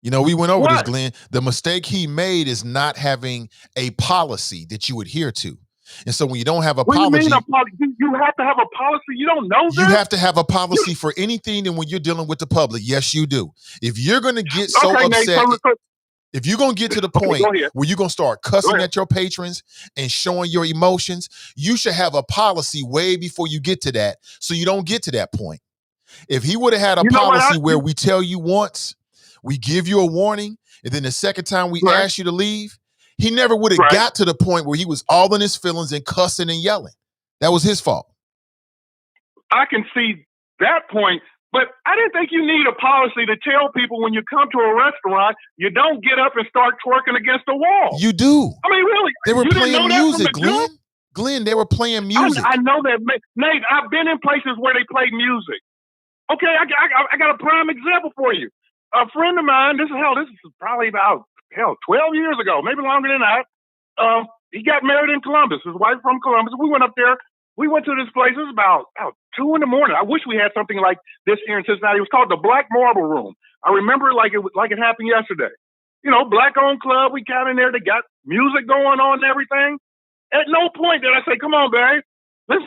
You know, we went over this, What? Glenn. The mistake he made is not having a policy that you adhere to. And so when you don't have a What do you policy, mean a policy? You have to have a policy. You don't know you that? have to have a policy for anything and when you're dealing with the public. Yes, you do. If you're going to get so Okay, Nate, upset, so- if you're going to get to the Okay, point go ahead. where you're going to start cussing Go ahead. at your patrons and showing your emotions, you should have a policy way before you get to that so you don't get to that point. If he would have had a You know what policy I- where we tell you once, we give you a warning, and then the second time we Right. ask you to leave, he never would have Right. got to the point where he was all in his feelings and cussing and yelling. That was his fault. I can see that point, but I didn't think you need a policy to tell people when you come to a restaurant, you don't get up and start twerking against the wall. You do. I mean, really? They were you didn't playing know that from music, the jump? Glenn, they were playing music. I know that, Nate. I've been in places where they play music. Okay, I got a prime example for you. A friend of mine. This is probably about 12 years ago, maybe longer than that. He got married in Columbus. His wife from Columbus. We went up there. We went to this place. It was about 2 a.m. I wish we had something like this here in Cincinnati. It was called the Black Marble Room. I remember it like it happened yesterday. You know, black-owned club. We got in there. They got music going on and everything. At no point did I say, "Come on, babe, let's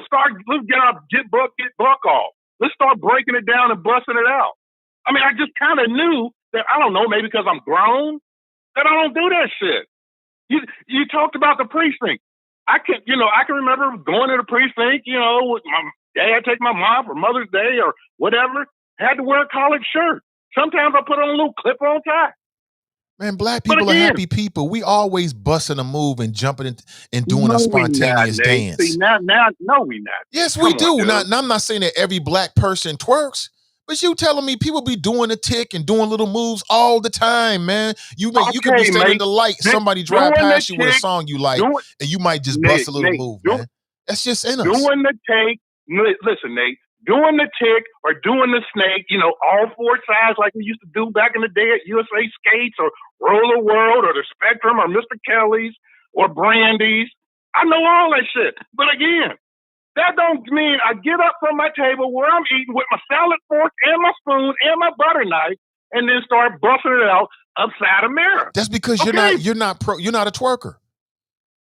get buck off. Let's start breaking it down and busting it out." I mean, I just kind of knew that, I don't know, maybe because I'm grown, that I don't do that shit. You talked about the precinct. I can remember going to the precinct, with my dad take my mom for Mother's Day or whatever, had to wear a collared shirt. Sometimes I put on a little clip-on tie. Man, black people are happy people. We always busting a move and jumping and doing a spontaneous dance. See, now, no, we not. Yes, we do. On, now, I'm not saying that every black person twerks, but you telling me people be doing a tick and doing little moves all the time, man. You could be standing in the light, somebody drive past you with a song you like, and you might just bust a little move, man. That's just in us. Doing the take. Listen, Nate. Doing the tick or doing the snake, all 4 sides like we used to do back in the day at USA Skates or Roller World or the Spectrum or Mr. Kelly's or Brandy's. I know all that shit. But again, that don't mean I get up from my table where I'm eating with my salad fork and my spoon and my butter knife and then start busting it out upside a mirror. That's because you're not a twerker.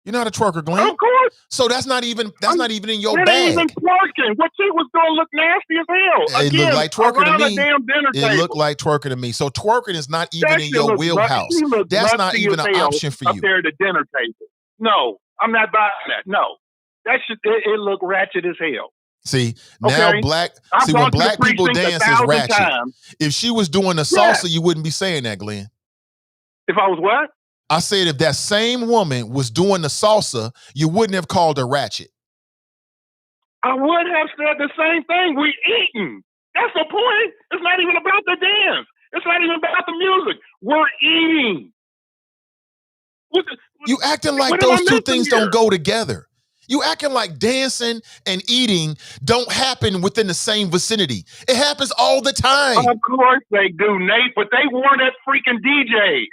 You're not a twerker, Glenn. Of course. So that's not even in your it bag. Ain't even twerking. What she was gonna look nasty as hell. It looked like twerking to me. Damn dinner it looked like twerking to me. So twerking is not even in your wheelhouse. That's not even an option for up you. There at the dinner table. No, I'm not buying that. No, that shit. It looked ratchet as hell. See, now when black people dance is ratchet. Times. If she was doing the salsa, you wouldn't be saying that, Glenn. If I was what? I said if that same woman was doing the salsa, you wouldn't have called her ratchet. I would have said the same thing. We eating. That's the point. It's not even about the dance. It's not even about the music. We're eating. You acting like those two things don't go together. You acting like dancing and eating don't happen within the same vicinity. It happens all the time. Of course they do, Nate, but they weren't at freaking DJs.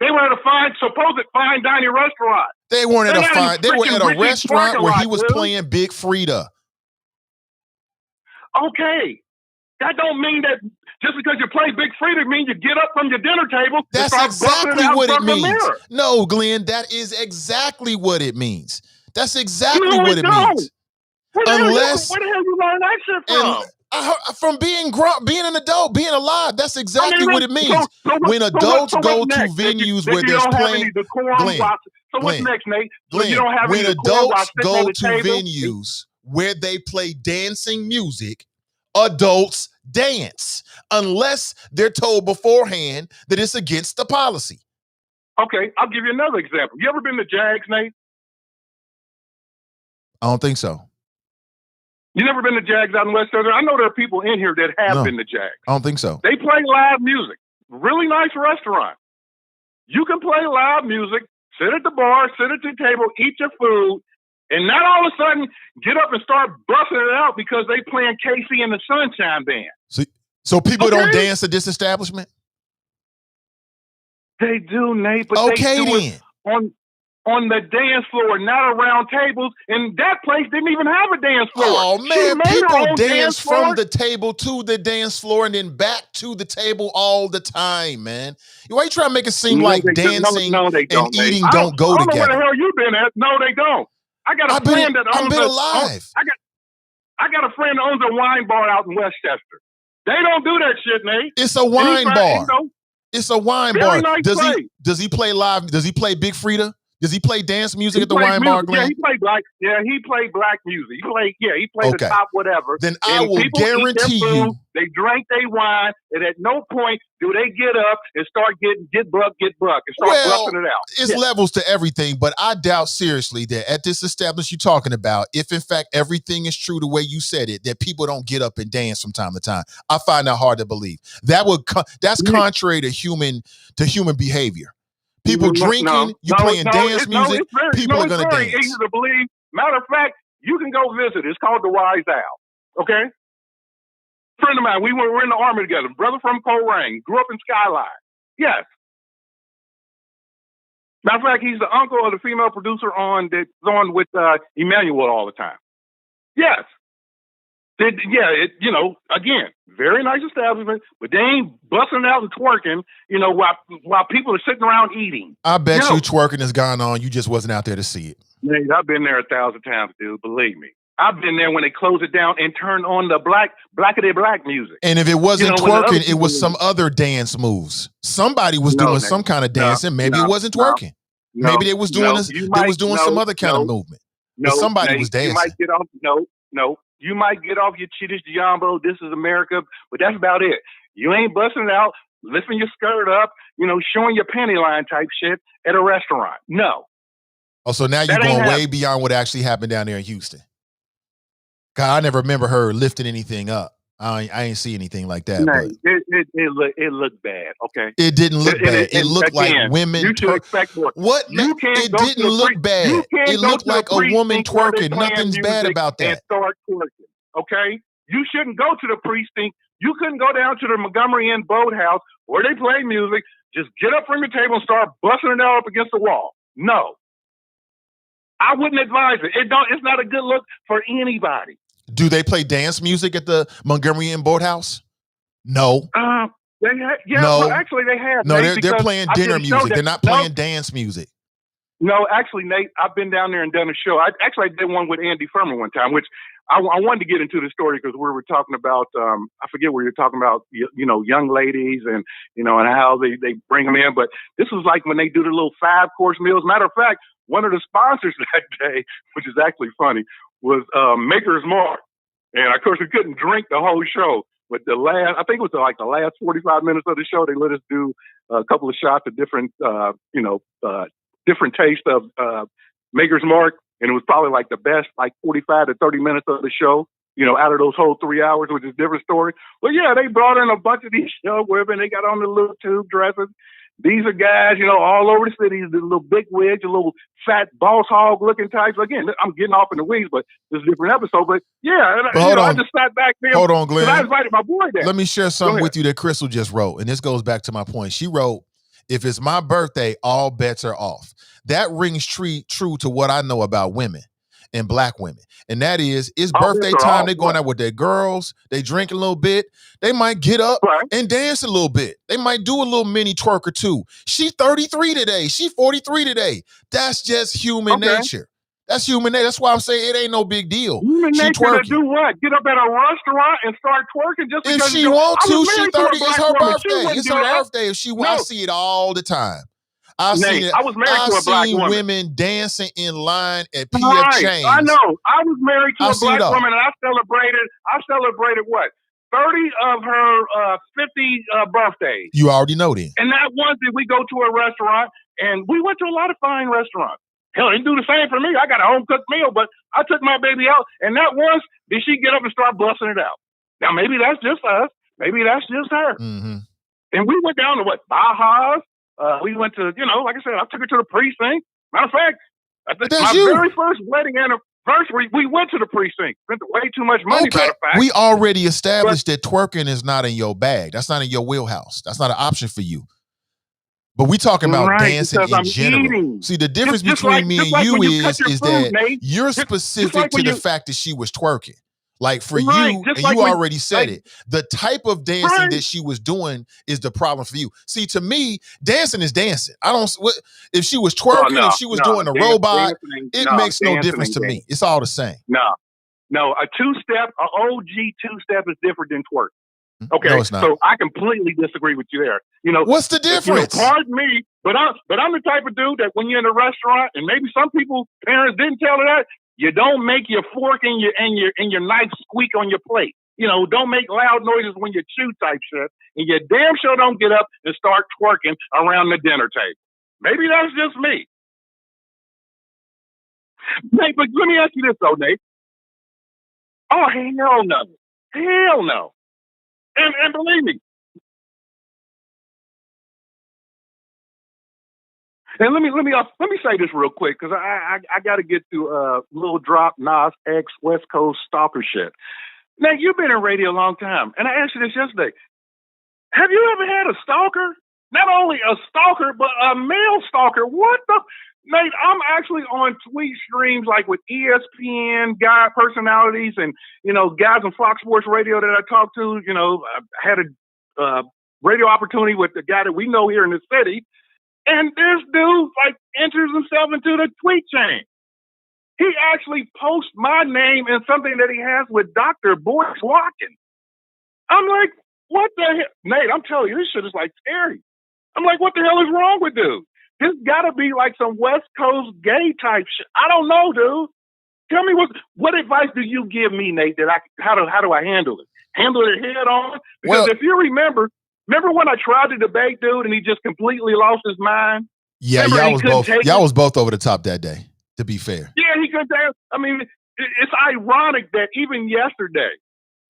They were at a supposed fine dining restaurant. They weren't at a fine. They were at a restaurant where he was playing Big Frida. Okay, That don't mean that just because you play Big Freedia means you get up from your dinner table That's and start busting exactly it out what in it front of the means. mirror. No, Glenn, that is exactly what it means. That's exactly No, what it means. Where the hell Unless you learn that shit from? and I heard, from being an adult, being alive. That's exactly what it means. When adults go to venues where there's playing, Glenn, so what's next, Nate? So Glenn, you don't have when any decorum while adults sitting go on the to table? venues where they play dancing music, adults dance unless they're told beforehand that it's against the policy. Okay, I'll give you another example. You ever been to Jags, Nate? I don't think so. You never been to Jags out in West Southern? I know there are people in here that have No, been to Jags. I don't think so. They play live music. Really nice restaurant. You can play live music, sit at the bar, sit at the table, eat your food, and not all of a sudden get up and start busting it out because they playing Casey and the Sunshine Band. So people don't dance at this establishment? They do, Nate, but okay, they do it on the dance floor, not around tables. And that place didn't even have a dance floor. Oh, man, people dance from the table to the dance floor and then back to the table all the time, man. Why are you trying to make it seem like dancing and eating don't go together? I don't know where the hell you been at. No, they don't. I got a friend that owns I got a friend that owns a wine bar out in Westchester. They don't do that shit, Nate. It's a wine bar. It's a wine bar. Nice does he play live? Does he play Big Freedia? Does he play dance music at the wine bar, Glenn? Yeah, he played black music. He played the top whatever. Then I will guarantee you. They drank their wine, and at no point do they get up and start get buck, and start busting it out. It's levels to everything, but I doubt seriously that at this establishment you're talking about, if in fact everything is true the way you said it, that people don't get up and dance from time to time. I find that hard to believe. That's contrary to human behavior. People drinking, playing dance music, people are going to dance. It's very easy to believe. Matter of fact, you can go visit. It's called the Wise Owl. Okay? Friend of mine, we were in the Army together. Brother from Coleraine, grew up in Skyline. Yes. Matter of fact, he's the uncle of the female producer that's on with Emmanuel all the time. Yes. Again, very nice establishment, but they ain't busting out and twerking, while people are sitting around eating. I bet you twerking has gone on. You just wasn't out there to see it. Nate, I've been there 1,000 times, dude. Believe me. I've been there when they close it down and turn on the blackity black music. And if it wasn't twerking, it was some other dance moves. Somebody was doing some kind of dancing. Maybe it wasn't twerking. Maybe they was doing some other kind of movement. But somebody was dancing. You might get off. No. You might get off your Chittish Jumbo, this is America, but that's about it. You ain't busting out, lifting your skirt up, showing your panty line type shit at a restaurant. No. Oh, so now you're going way beyond what actually happened down there in Houston. God, I never remember her lifting anything up. I ain't see anything like that. No, but it looked bad. Okay, it didn't look bad. It looked like women. You should expect more. What? It didn't look bad. It looked like a woman twerking. Nothing's bad about that. And start twerking. Okay, you shouldn't go to the precinct. You couldn't go down to the Montgomery Inn Boathouse where they play music. Just get up from your table and start busting it out up against the wall. No, I wouldn't advise it. It's not a good look for anybody. Do they play dance music at the Montgomery Inn Boathouse? No. No. Well, actually, they have. No, they're playing dinner music. They're not playing dance music. No, actually, Nate, I've been down there and done a show. I did one with Andy Furman one time, which I wanted to get into the story because we were talking about, I forget where you're talking about, young ladies and how they bring them in. But this was like when they do the little 5-course meals. Matter of fact, one of the sponsors that day, which is actually funny, was Maker's Mark. And of course, we couldn't drink the whole show. But the last 45 minutes of the show, they let us do a couple of shots of different, different taste of Maker's Mark. And it was probably like the best, 45 to 30 minutes of the show, out of those whole 3 hours, which is a different story. But yeah, they brought in a bunch of these show women. They got on the little tube dresses. These are guys, all over the city, the little big wigs, the little fat boss hog looking types. Again, I'm getting off in the weeds, but this is a different episode. But yeah, I just sat back there. Hold on, Glenn. I invited my boy there. Let me share something with you that Crystal just wrote. And this goes back to my point. She wrote, if it's my birthday, all bets are off. That rings true to what I know about women. and black women. And that is, it's Oh, birthday Mr. time. All They're going what? out with their girls. They drink a little bit. They might get up Right. and dance a little bit. They might do a little mini twerk or two. She 33 today. She 43 today. That's just human Okay. nature. That's human nature. That's why I'm saying it ain't no big deal. Human She nature to twerking. do what? Get up at a restaurant and start twerking just If because she you want I to, was she married to a 30. It's black her woman. She birthday. wouldn't It's do her that. birthday. If she No. I see it all the time. I've seen Nate, it. I was married I've to a black seen woman. women dancing in line at PF Right. Chang's. I know. I was married to I've a seen it black all. woman, and I celebrated what? 30 of her 50 birthdays. You already know then. And that once did we go to a restaurant, and we went to a lot of fine restaurants. Hell, they do the same for me. I got a home cooked meal, but I took my baby out, and not once did she get up and start busting it out. Now maybe that's just us. Maybe that's just her. Mm-hmm. And we went down to what? Baja's. We went to, like I said, I took her to the precinct. Matter of fact, very first wedding anniversary, we went to the precinct. Spent way too much money, matter of fact. We already established that twerking is not in your bag. That's not in your wheelhouse. That's not an option for you. But we talking about dancing in general. Eating. See, the difference between me and you is that Nate, you're specific to the fact that she was twerking. Like for you, and you already said it, the type of dancing that she was doing is the problem for you. See, to me, dancing is dancing. If she was twerking, if she was doing a robot, it makes no difference to me. It's all the same. No, a two-step, an OG two-step is different than twerk. Okay, no, it's not. So I completely disagree with you there. What's the difference? Pardon me, but I'm the type of dude that when you're in a restaurant, and maybe some people's parents didn't tell her that, you don't make your fork and your knife squeak on your plate. Don't make loud noises when you chew type shit, and you damn sure don't get up and start twerking around the dinner table. Maybe that's just me. Nate, but let me ask you this though, Nate. Oh, hell no. Hell no. And believe me. And let me say this real quick, because I got to get to Lil Drop, Nas X, West Coast stalker shit. Now, you've been in radio a long time, and I asked you this yesterday. Have you ever had a stalker? Not only a stalker, but a male stalker. What the? Nate, I'm actually on tweet streams like with ESPN guy personalities and, guys on Fox Sports Radio that I talk to. I had a radio opportunity with the guy that we know here in the city. And this dude enters himself into the tweet chain. He actually posts my name in something that he has with Dr. Boyce Watkins. I'm like, what the hell? Nate, I'm telling you, this shit is scary. I'm like, what the hell is wrong with dude? This gotta be some West Coast gay type shit. I don't know, dude. Tell me what advice do you give me, Nate, that how do I handle it? Handle it head on? Because if you remember when I tried to debate dude and he just completely lost his mind? Yeah, y'all was both over the top that day, to be fair. Yeah, he couldn't take it. I mean, it's ironic that even yesterday,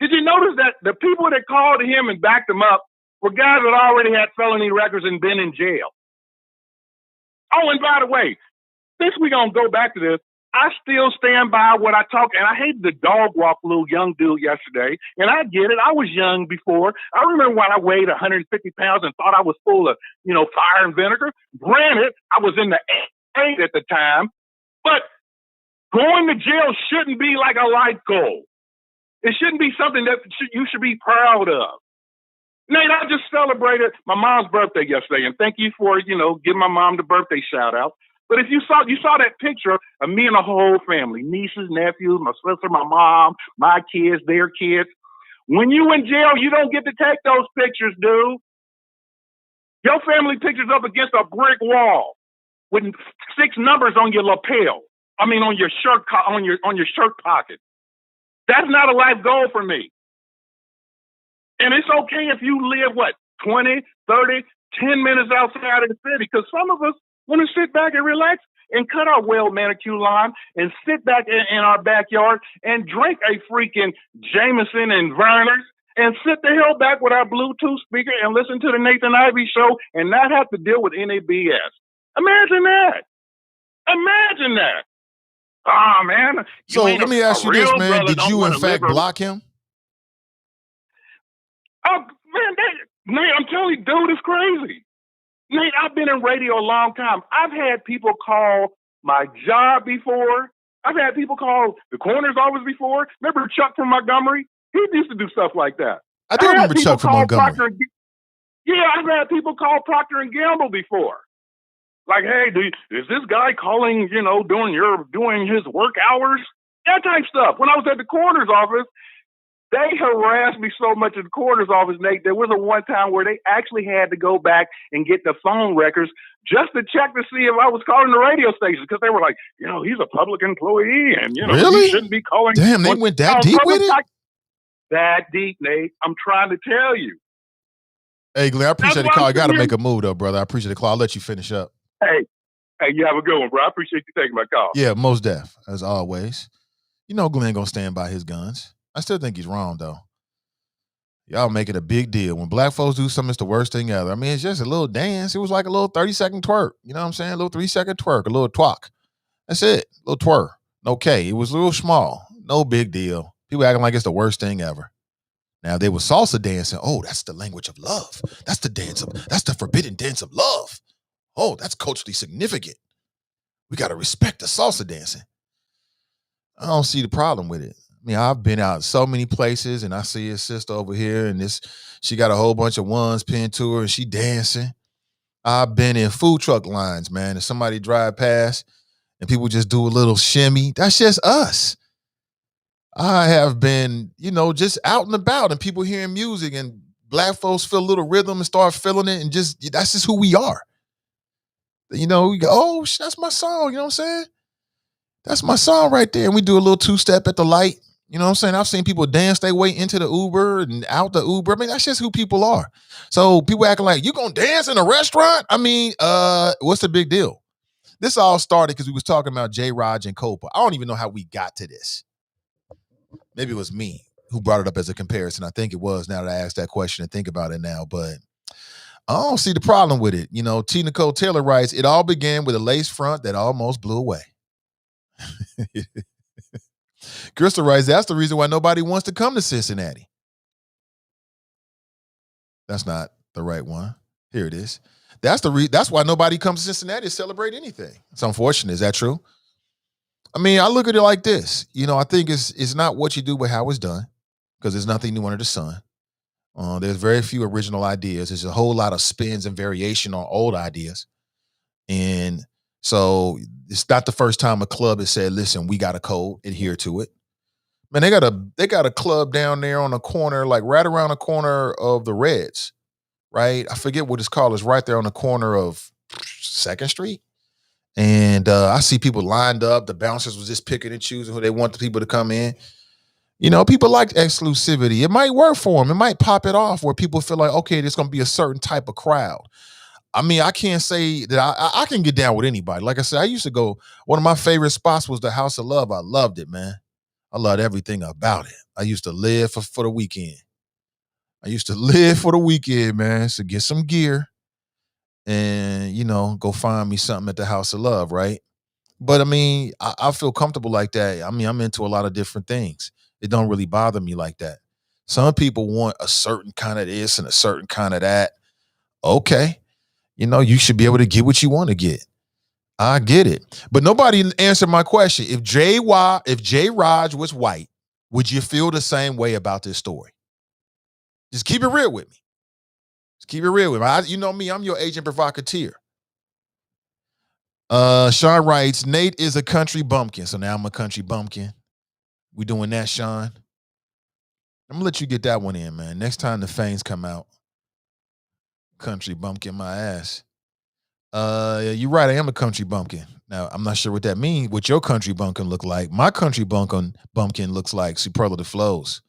did you notice that the people that called him and backed him up were guys that already had felony records and been in jail? Oh, and by the way, since we're going to go back to this, I still stand by what I talk, and I hated the dog walk little young dude yesterday, and I get it. I was young before. I remember when I weighed 150 pounds and thought I was full of, fire and vinegar. Granted, I was in the 8 at the time, but going to jail shouldn't be like a life goal. It shouldn't be something that you should be proud of. Nate, I just celebrated my mom's birthday yesterday, and thank you for, giving my mom the birthday shout out. But if you saw that picture of me and the whole family, nieces, nephews, my sister, my mom, my kids, their kids. When you in jail, you don't get to take those pictures, dude. Your family picture's up against a brick wall with 6 numbers on your lapel. I mean, on your shirt, on your shirt pocket. That's not a life goal for me. And it's okay if you live, 20, 30, 10 minutes outside of the city, because some of us want to sit back and relax and cut our well-manicured lawn and sit back in our backyard and drink a freaking Jameson and Verner's and sit the hell back with our Bluetooth speaker and listen to the Nathan Ivey show and not have to deal with any BS. Imagine that. Imagine that. Oh, man. So let me ask you this, man. Did you, in fact, block him? Oh, man, Nate, I'm telling you, dude, it's crazy. Nate, I've been in radio a long time. I've had people call my job before. I've had people call the coroner's office before. Remember Chuck from Montgomery? He used to do stuff like that. I do remember Chuck from Montgomery. I've had people call Procter and Gamble before. Like, hey, is this guy calling, doing his work hours? That type stuff. When I was at the coroner's office, they harassed me so much at the coroner's office, Nate. There was a one time where they actually had to go back and get the phone records just to check to see if I was calling the radio station, because they were like, he's a public employee and, really? He shouldn't be calling. Damn, they went that deep with it? That deep, Nate. I'm trying to tell you. Hey, Glenn, I appreciate the call. I got to make a move, though, brother. I appreciate the call. I'll let you finish up. Hey, you have a good one, bro. I appreciate you taking my call. Yeah, most def, as always. Glenn gonna stand by his guns. I still think he's wrong, though. Y'all make it a big deal. When black folks do something, it's the worst thing ever. I mean, it's just a little dance. It was like a little 30-second twerk. You know what I'm saying? A little 3-second twerk, a little twalk. That's it. A little twirl. Okay. It was a little small. No big deal. People acting like it's the worst thing ever. Now, they were salsa dancing. Oh, that's the language of love. That's the forbidden dance of love. Oh, that's culturally significant. We got to respect the salsa dancing. I don't see the problem with it. I mean, I've been out so many places and I see his sister over here and she got a whole bunch of ones pinned to her and she dancing. I've been in food truck lines, man, and somebody drive past and people just do a little shimmy. That's just us. I have been, just out and about and people hearing music and black folks feel a little rhythm and start feeling it and that's just who we are. We go, oh, that's my song, you know what I'm saying? That's my song right there. And we do a little two-step at the light. You know what I'm saying? I've seen people dance their way into the Uber and out the Uber. I mean, that's just who people are. So people acting like, you gonna dance in a restaurant? I mean, what's the big deal? This all started because we was talking about J. Raj and Copa. I don't even know how we got to this. Maybe it was me who brought it up as a comparison. I think it was, now that I asked that question and think about it now. But I don't see the problem with it. T. Nicole Taylor writes, it all began with a lace front that almost blew away. Crystal writes, that's the reason why nobody wants to come to Cincinnati. That's not the right one. Here it is. That's why nobody comes to Cincinnati to celebrate anything. It's unfortunate. Is that true? I mean, I look at it like this. I think it's not what you do, but how it's done, because there's nothing new under the sun. There's very few original ideas. There's a whole lot of spins and variation on old ideas. And so it's not the first time a club has said, listen, we got a code, adhere to it. Man, they got a club down there on the corner, like right around the corner of the Reds, right? I forget what it's called. It's right there on the corner of 2nd Street. And I see people lined up. The bouncers was just picking and choosing who they want the people to come in. People like exclusivity. It might work for them. It might pop it off where people feel like, okay, there's going to be a certain type of crowd. I mean, I can't say that I can get down with anybody. Like I said, I used to go, one of my favorite spots was the House of Love. I loved it, man. I loved everything about it. I used to live for the weekend. Man, so get some gear and, go find me something at the House of Love, right? But I mean, I feel comfortable like that. I mean, I'm into a lot of different things. It don't really bother me like that. Some people want a certain kind of this and a certain kind of that. Okay. You should be able to get what you want to get. I get it. But nobody answered my question. If J. Raj was white, would you feel the same way about this story? Just keep it real with me. You know me, I'm your agent provocateur. Sean writes, Nate is a country bumpkin. So now I'm a country bumpkin. We doing that, Sean? I'm gonna let you get that one in, man. Next time the fangs come out, country bumpkin my ass. You're right. I am a country bumpkin. Now, I'm not sure what that means, what your country bumpkin look like. My country bumpkin looks like superlative flows.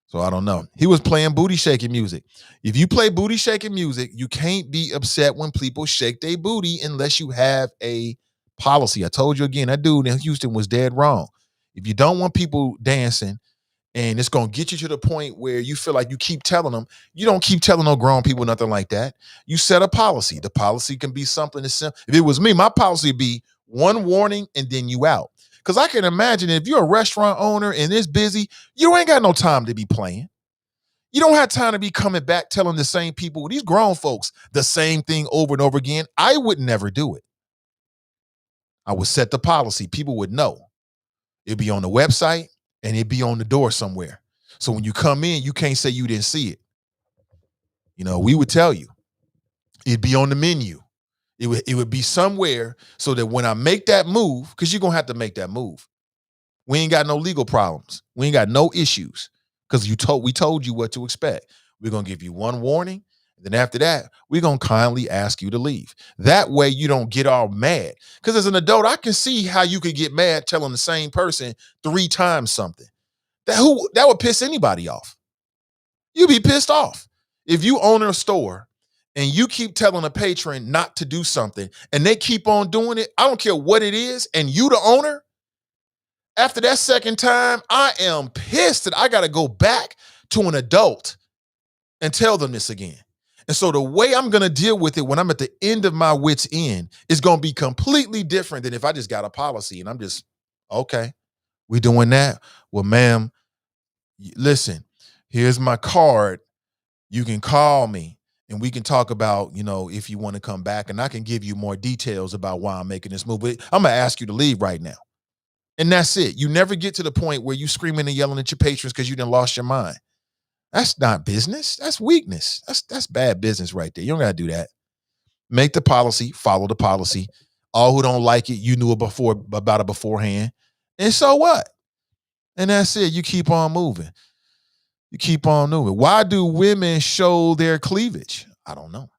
So I don't know. He was playing booty shaking music. If you play booty shaking music, you can't be upset when people shake their booty unless you have a policy. I told you again, that dude in Houston was dead wrong. If you don't want people dancing, and it's going to get you to the point where you feel like you keep telling them, you don't keep telling no grown people nothing like that. You set a policy. The policy can be something as simple. If it was me, my policy would be one warning and then you out. Because I can imagine if you're a restaurant owner and it's busy, you ain't got no time to be playing. You don't have time to be coming back telling the same people, these grown folks, the same thing over and over again. I would never do it. I would set the policy. People would know. It'll be on the website and it'll be on the door somewhere. So when you come in, you can't say you didn't see it. We would tell you. It'd be on the menu. It would be somewhere so that when I make that move, because you're going to have to make that move. We ain't got no legal problems. We ain't got no issues because we told you what to expect. We're going to give you one warning. Then after that, we're going to kindly ask you to leave. That way you don't get all mad. Because as an adult, I can see how you could get mad telling the same person 3 times something. That would piss anybody off. You'd be pissed off. If you own a store and you keep telling a patron not to do something and they keep on doing it, I don't care what it is, and you the owner, after that second time, I am pissed that I got to go back to an adult and tell them this again. And so the way I'm going to deal with it when I'm at the end of my wit's end is going to be completely different than if I just got a policy and I'm just, okay, we're doing that. Well, ma'am, listen, here's my card. You can call me and we can talk about, if you want to come back, and I can give you more details about why I'm making this move. But I'm going to ask you to leave right now. And that's it. You never get to the point where you screaming and yelling at your patrons because you done lost your mind. That's not business. That's weakness. That's bad business right there. You don't got to do that. Make the policy, follow the policy. All who don't like it, you knew about it beforehand. And so what? And that's it. You keep on moving. You keep on moving. Why do women show their cleavage? I don't know.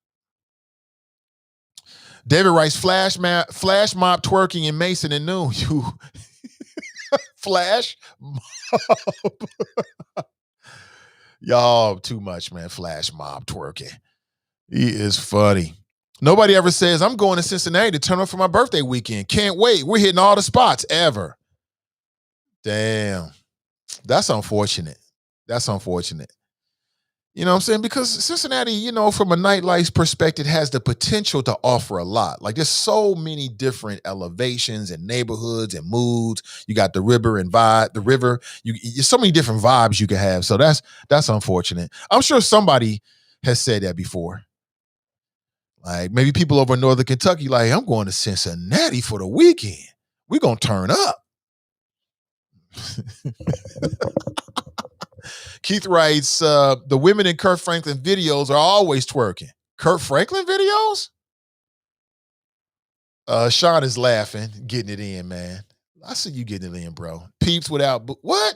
David writes, flash mob twerking in Mason and Noon. You flash mob. Y'all too much, man. Flash mob twerking. He is funny. Nobody ever says, I'm going to Cincinnati to turn up for my birthday weekend. Can't wait. We're hitting all the spots ever. Damn. That's unfortunate. That's unfortunate. You know what I'm saying? Because Cincinnati, from a nightlife perspective, has the potential to offer a lot. Like, there's so many different elevations and neighborhoods and moods. You got the river and vibe, the river. There's so many different vibes you can have. So that's unfortunate. I'm sure somebody has said that before. Like, maybe people over in Northern Kentucky, like, I'm going to Cincinnati for the weekend. We're going to turn up. Keith writes, the women in Kurt Franklin videos are always twerking. Kurt Franklin videos? Sean is laughing, getting it in, man. I see you getting it in, bro. Peeps without, what?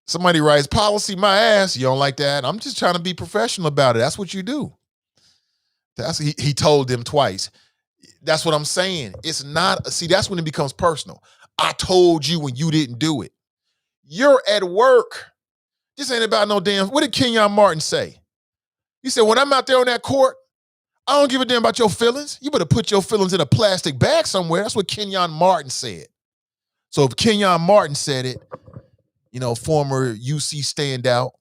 Somebody writes, policy my ass. You don't like that? I'm just trying to be professional about it. That's what you do. He told them twice. That's what I'm saying. It's not, that's when it becomes personal. I told you when you didn't do it. You're at work. This ain't about no damn. What did Kenyon Martin say? He said, when I'm out there on that court, I don't give a damn about your feelings. You better put your feelings in a plastic bag somewhere. That's what Kenyon Martin said. So if Kenyon Martin said it, former UC standout,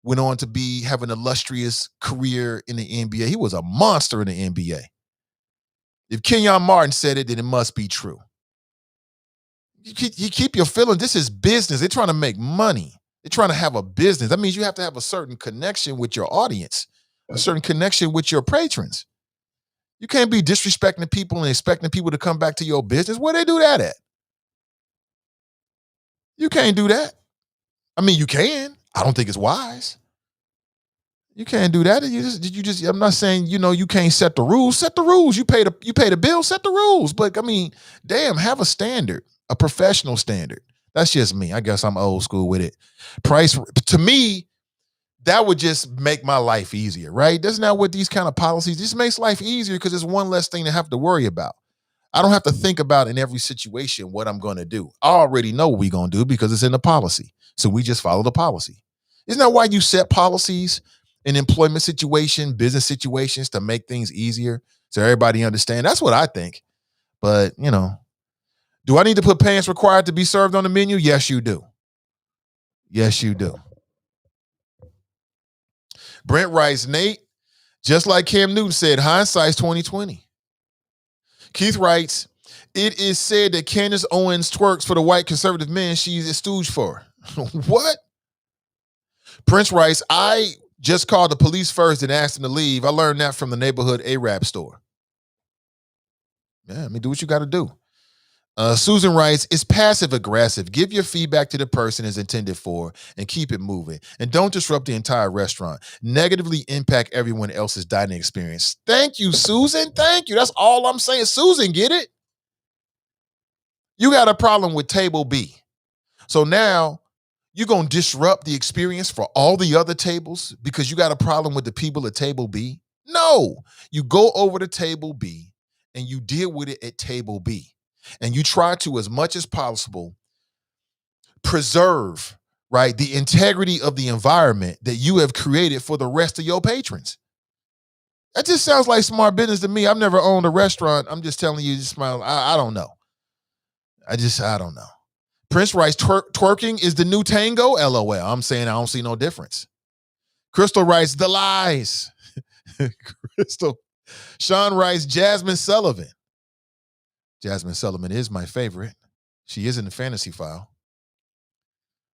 went on to have an illustrious career in the NBA. He was a monster in the NBA. If Kenyon Martin said it, then it must be true. You keep your feelings. This is business. They're trying to make money. They're trying to have a business. That means you have to have a certain connection with your audience, a certain connection with your patrons. You can't be disrespecting people and expecting people to come back to your business. Where they do that at? You can't do that. I mean, you can. I don't think it's wise. You can't do that. I'm not saying, you can't set the rules. Set the rules. You pay the bill, set the rules. But I mean, damn, have a standard, a professional standard. That's just me. I guess I'm old school with it. Price, to me, that would just make my life easier, right? Doesn't that what these kind of policies, this makes life easier because it's one less thing to have to worry about. I don't have to think about in every situation what I'm going to do. I already know what we're going to do because it's in the policy. So we just follow the policy. Isn't that why you set policies in employment situation, business situations, to make things easier so everybody understand? That's what I think. But, do I need to put pants required to be served on the menu? Yes, you do. Yes, you do. Brent writes, Nate, just like Cam Newton said, hindsight's 2020. Keith writes, it is said that Candace Owens twerks for the white conservative men she's a stooge for. What? Prince writes, I just called the police first and asked them to leave. I learned that from the neighborhood Arab store. Yeah, do what you got to do. Susan writes, it's passive aggressive. Give your feedback to the person it's intended for and keep it moving. And don't disrupt the entire restaurant. Negatively impact everyone else's dining experience. Thank you, Susan. Thank you. That's all I'm saying. Susan, get it? You got a problem with table B. So now you're going to disrupt the experience for all the other tables because you got a problem with the people at table B? No. You go over to table B and you deal with it at table B. And you try to, as much as possible, preserve, right, the integrity of the environment that you have created for the rest of your patrons. That just sounds like smart business to me. I've never owned a restaurant. I'm just telling you, smile. I don't know. I don't know. Prince writes, twerking is the new tango? LOL. I'm saying I don't see no difference. Crystal writes, the lies. Crystal. Sean writes, Jasmine Sullivan. Jasmine Sullivan is my favorite. She is in the fantasy file.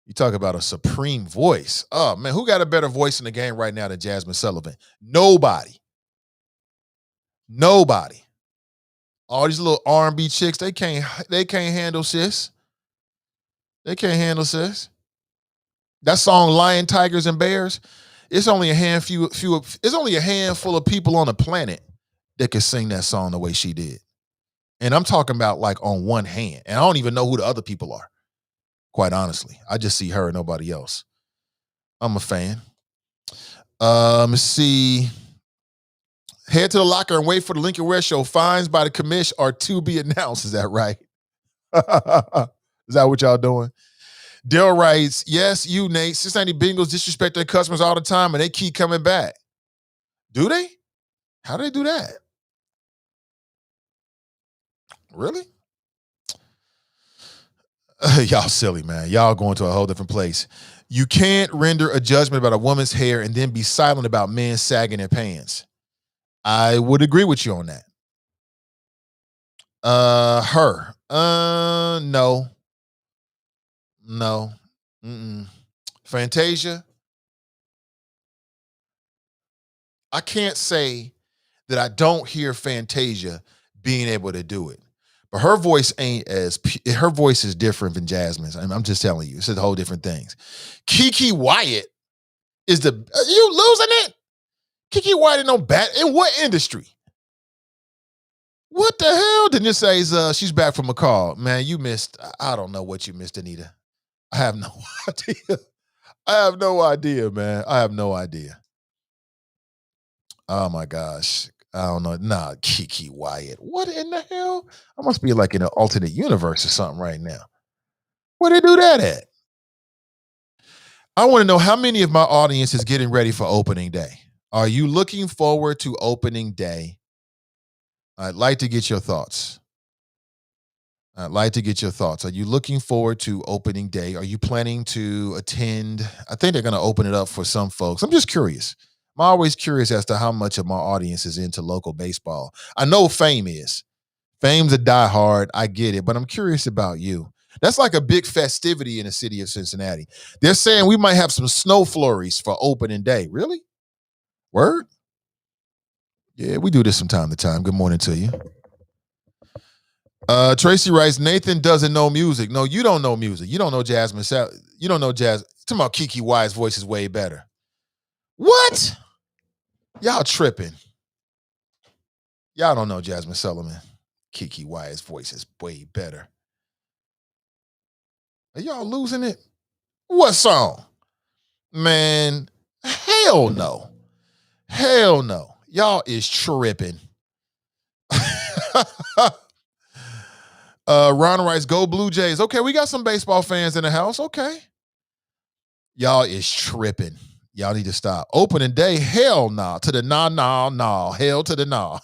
You talk about a supreme voice. Oh, man, who got a better voice in the game right now than Jasmine Sullivan? Nobody. Nobody. All these little R&B chicks, they can't handle sis. They can't handle sis. That song Lion, Tigers, and Bears, it's only a handful of people on the planet that could sing that song the way she did. And I'm talking about like on one hand. And I don't even know who the other people are. Quite honestly, I just see her and nobody else. I'm a fan. Let's see. Head to the locker and wait for the Lincoln Ware show. Fines by the commish are to be announced. Is that right? Is that what y'all doing? Daryl writes, yes, you, Nate. Cincinnati Bengals disrespect their customers all the time and they keep coming back. Do they? How do they do that? Really? Y'all silly, man. Y'all going to a whole different place. You can't render a judgment about a woman's hair and then be silent about men sagging their pants. I would agree with you on that. Her. No. No. Fantasia. I can't say that I don't hear Fantasia being able to do it. But her voice her voice is different than Jasmine's. I'm just telling you, it's a whole different things. Kiki Wyatt is you losing it? Kiki Wyatt in no bat in what industry? What the hell? Didn't you say she's back from a call? Man, you missed. I don't know what you missed, Anita. I have no idea. I have no idea, man. I have no idea. Oh my gosh. I don't know. Nah, Kiki Wyatt. What in the hell? I must be like in an alternate universe or something right now. Where they do that at? I want to know how many of my audience is getting ready for opening day. Are you looking forward to opening day? I'd like to get your thoughts. Are you looking forward to opening day? Are you planning to attend? I think they're going to open it up for some folks. I'm just curious. I'm always curious as to how much of my audience is into local baseball. I know Fame is. Fame's a diehard. I get it. But I'm curious about you. That's like a big festivity in the city of Cincinnati. They're saying we might have some snow flurries for opening day. Really? Word? Yeah, we do this from time to time. Good morning to you. Tracy writes, Nathan doesn't know music. No, you don't know music. You don't know Jasmine. You don't know jazz. Talking about Kiki Wyatt's voice is way better. What? Y'all tripping. Y'all don't know Jasmine Sullivan. Kiki Wyatt's voice is way better. Are y'all losing it? What song? Man, hell no. Hell no. Y'all is tripping. Ron writes, go Blue Jays. Okay, we got some baseball fans in the house. Okay. Y'all is tripping. Y'all need to stop. Opening day, hell nah. To the nah. Hell to the nah.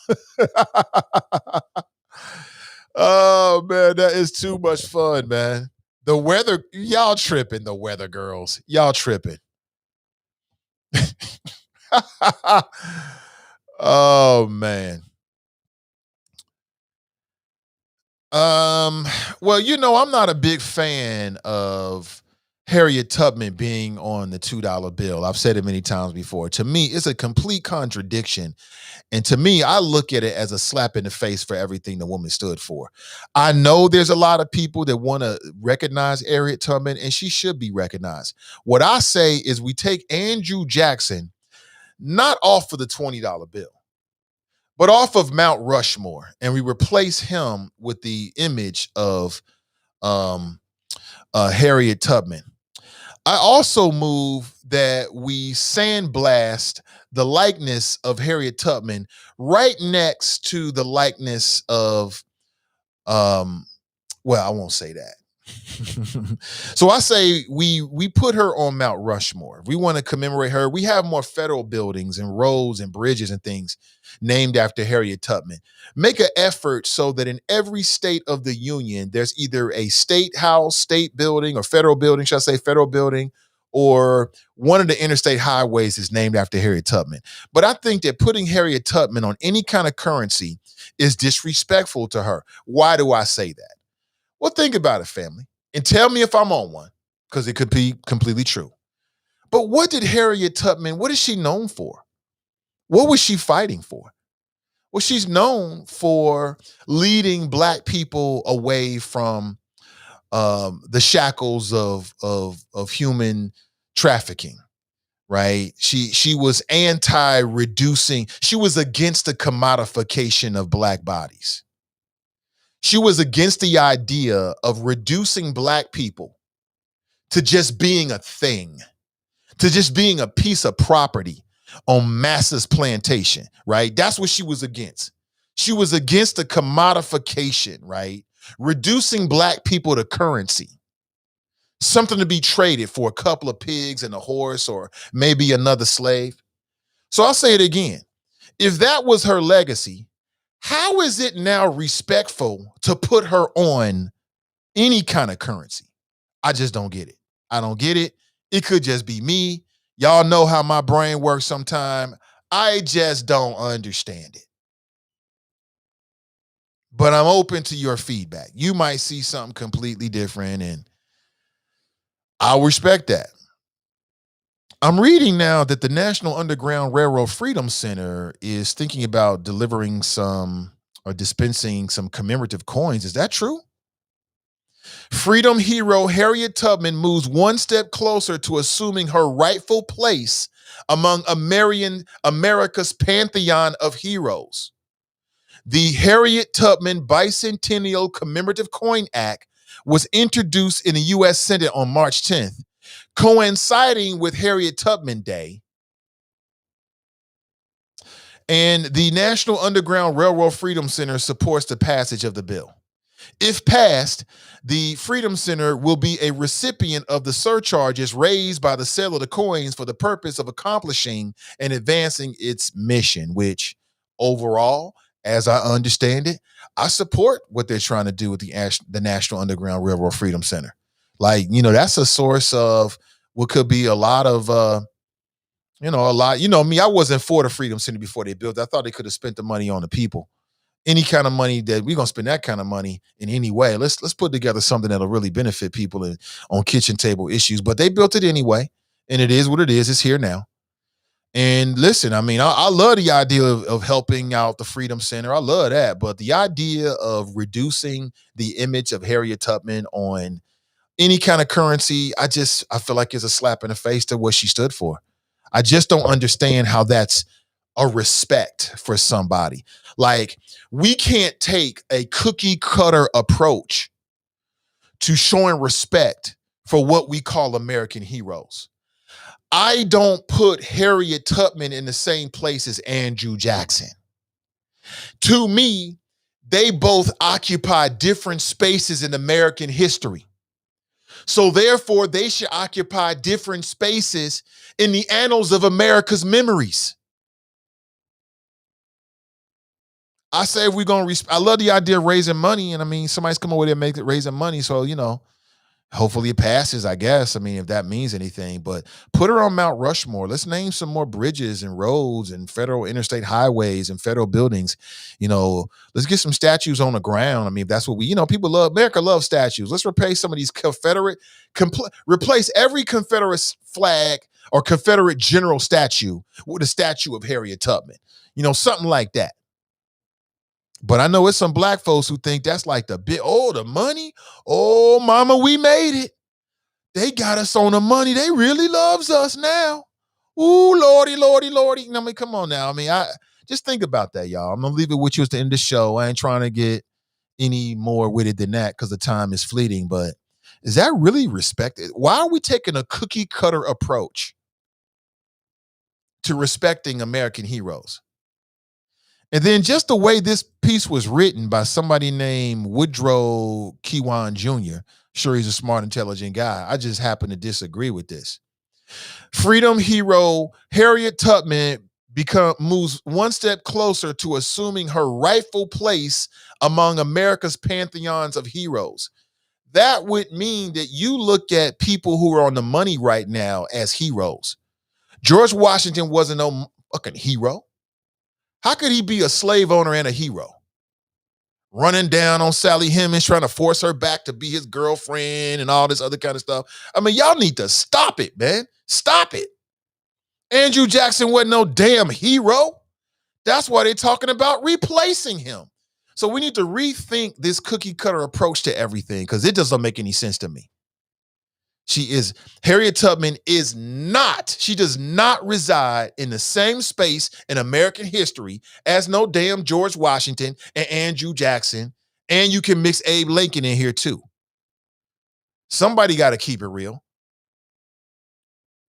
Oh, man, that is too much fun, man. The weather, y'all tripping, the weather girls. Y'all tripping. Oh, man. Well, I'm not a big fan of Harriet Tubman being on the $2 bill. I've said it many times before. To me, it's a complete contradiction. And to me, I look at it as a slap in the face for everything the woman stood for. I know there's a lot of people that want to recognize Harriet Tubman, and she should be recognized. What I say is we take Andrew Jackson not off of the $20 bill, but off of Mount Rushmore, and we replace him with the image of um, Harriet Tubman. I also move that we sandblast the likeness of Harriet Tubman right next to the likeness of, well, I won't say that. So I say we put her on Mount Rushmore. If we want to commemorate her, we have more federal buildings and roads and bridges and things named after Harriet Tubman. Make an effort so that in every state of the union, there's either a state house, state building, or federal building, should I say federal building, or one of the interstate highways is named after Harriet Tubman. But I think that putting Harriet Tubman on any kind of currency is disrespectful to her. Why do I say that? Well, think about it, family, and tell me if I'm on one, because it could be completely true. But what did Harriet Tubman, what is she known for? What was she fighting for? Well, she's known for leading Black people away from the shackles of human trafficking, right? She was anti-reducing. She was against the commodification of Black bodies. She was against the idea of reducing Black people to just being a thing, to just being a piece of property on Massa's plantation, right? That's what she was against. She was against the commodification, right? Reducing Black people to currency, something to be traded for a couple of pigs and a horse or maybe another slave. So I'll say it again. If that was her legacy, how is it now respectful to put her on any kind of currency? I just don't get it. I don't get it. It could just be me. Y'all know how my brain works sometimes. I just don't understand it. But I'm open to your feedback. You might see something completely different, and I'll respect that. I'm reading now that the National Underground Railroad Freedom Center is thinking about delivering some or dispensing some commemorative coins. Is that true? Freedom hero Harriet Tubman moves one step closer to assuming her rightful place among America's pantheon of heroes. The Harriet Tubman Bicentennial Commemorative Coin Act was introduced in the U.S. Senate on March 10th, coinciding with Harriet Tubman Day. And the National Underground Railroad Freedom Center supports the passage of the bill. If passed, the Freedom Center will be a recipient of the surcharges raised by the sale of the coins for the purpose of accomplishing and advancing its mission, which overall, as I understand it, I support what they're trying to do with the National Underground Railroad Freedom Center. Like, that's a source of what could be a lot of, me, I wasn't for the Freedom Center before they built it. I thought they could have spent the money on the people. Any kind of money that we're gonna spend that kind of money in any way. Let's put together something that'll really benefit people on kitchen table issues. But they built it anyway, and it is what it is. It's here now. And listen, I mean, I love the idea of helping out the Freedom Center. I love that. But the idea of reducing the image of Harriet Tubman on any kind of currency, I feel like it's a slap in the face to what she stood for. I just don't understand how that's a respect for somebody. Like, we can't take a cookie cutter approach to showing respect for what we call American heroes. I don't put Harriet Tubman in the same place as Andrew Jackson. To me, they both occupy different spaces in American history. So therefore, they should occupy different spaces in the annals of America's memories. I say if we're going to, I love the idea of raising money. And I mean, somebody's come over there and make it raising money. So, Hopefully it passes, I guess. I mean, if that means anything, but put her on Mount Rushmore. Let's name some more bridges and roads and federal interstate highways and federal buildings. Let's get some statues on the ground. I mean, if that's what people love. America loves statues. Let's replace some of these replace every Confederate flag or Confederate general statue with a statue of Harriet Tubman. Something like that. But I know it's some black folks who think that's like the money. Oh, mama, we made it. They got us on the money. They really loves us now. Ooh, Lordy, Lordy, Lordy. I mean, come on now. I mean, I just think about that, y'all. I'm going to leave it with you at the end of the show. I ain't trying to get any more with it than that because the time is fleeting. But is that really respected? Why are we taking a cookie cutter approach to respecting American heroes? And then just the way this piece was written by somebody named Woodrow Kiwan Jr., sure he's a smart, intelligent guy. I just happen to disagree with this. Freedom hero Harriet Tubman moves one step closer to assuming her rightful place among America's pantheons of heroes. That would mean that you look at people who are on the money right now as heroes. George Washington wasn't no fucking hero. How could he be a slave owner and a hero? Running down on Sally Hemings, trying to force her back to be his girlfriend and all this other kind of stuff. I mean, y'all need to stop it, man. Stop it. Andrew Jackson wasn't no damn hero. That's why they're talking about replacing him. So we need to rethink this cookie cutter approach to everything because it doesn't make any sense to me. Harriet Tubman does not reside in the same space in American history as no damn George Washington and Andrew Jackson. And you can mix Abe Lincoln in here too. Somebody got to keep it real.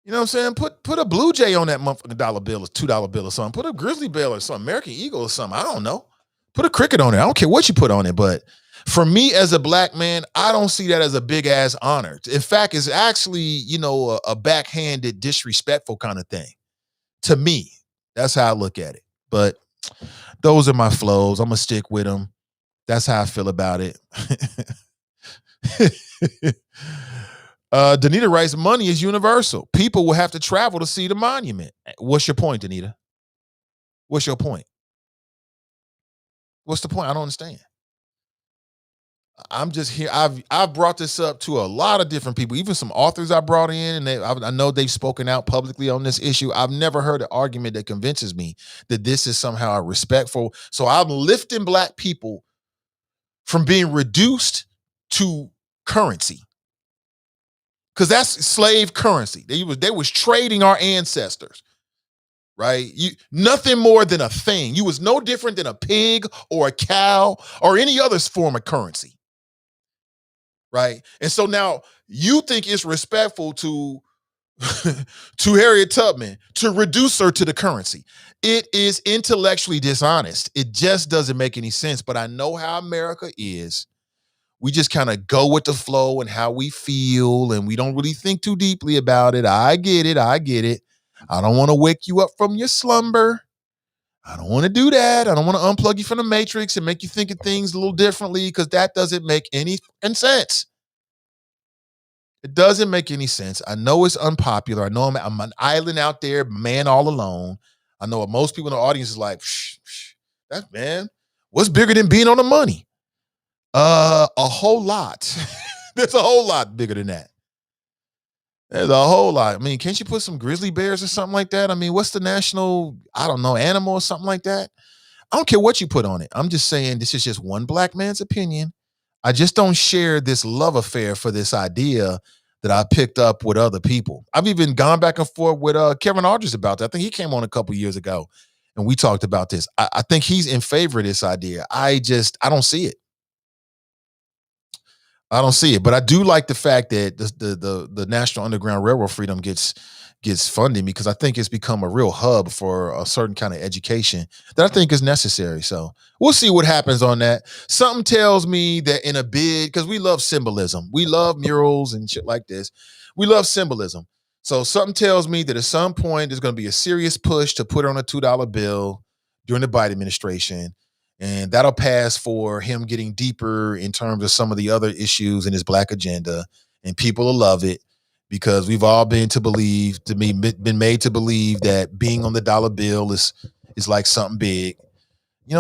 You know what I'm saying? Put a Blue Jay on that motherfucking dollar bill or $2 bill or something. Put a Grizzly Bell or something, American Eagle or something. I don't know. Put a cricket on there. I don't care what you put on it, but for me as a black man, I don't see that as a big ass honor. In fact, it's actually, a backhanded, disrespectful kind of thing. To me, that's how I look at it. But those are my flows. I'm going to stick with them. That's how I feel about it. Danita writes, money is universal. People will have to travel to see the monument. What's your point, Danita? What's your point? What's the point? I don't understand. I'm just here. I've brought this up to a lot of different people, even some authors I brought in, and I know they've spoken out publicly on this issue. I've never heard an argument that convinces me that this is somehow respectful. So I'm lifting black people from being reduced to currency. Because that's slave currency. They was trading our ancestors, right? Nothing more than a thing. You was no different than a pig or a cow or any other form of currency, right? And so now you think it's respectful to Harriet Tubman to reduce her to the currency. It is intellectually dishonest. It just doesn't make any sense. But I know how America is. We just kind of go with the flow and how we feel, and we don't really think too deeply about it. I get it. I don't want to wake you up from your slumber. I don't want to do that. I don't want to unplug you from the matrix and make you think of things a little differently because that doesn't make any sense. It doesn't make any sense. I know it's unpopular. I know I'm an island out there, man all alone. I know most people in the audience is like, that man, what's bigger than being on the money? A whole lot. There's a whole lot bigger than that. There's a whole lot. I mean, can't you put some grizzly bears or something like that? I mean, what's the national, animal or something like that? I don't care what you put on it. I'm just saying this is just one black man's opinion. I just don't share this love affair for this idea that I picked up with other people. I've even gone back and forth with Kevin Aldridge about that. I think he came on a couple years ago and we talked about this. I think he's in favor of this idea. I don't see it. I don't see it, but I do like the fact that the National Underground Railroad Freedom gets funding because I think it's become a real hub for a certain kind of education that I think is necessary. So we'll see what happens on that. Something tells me that in a bid, because we love symbolism, we love murals and shit like this. We love symbolism. So something tells me that at some point there's going to be a serious push to put on a $2 bill during the Biden administration. And that'll pass for him getting deeper in terms of some of the other issues in his black agenda. and people will love it because we've all been made to believe that being on the dollar bill is like something big.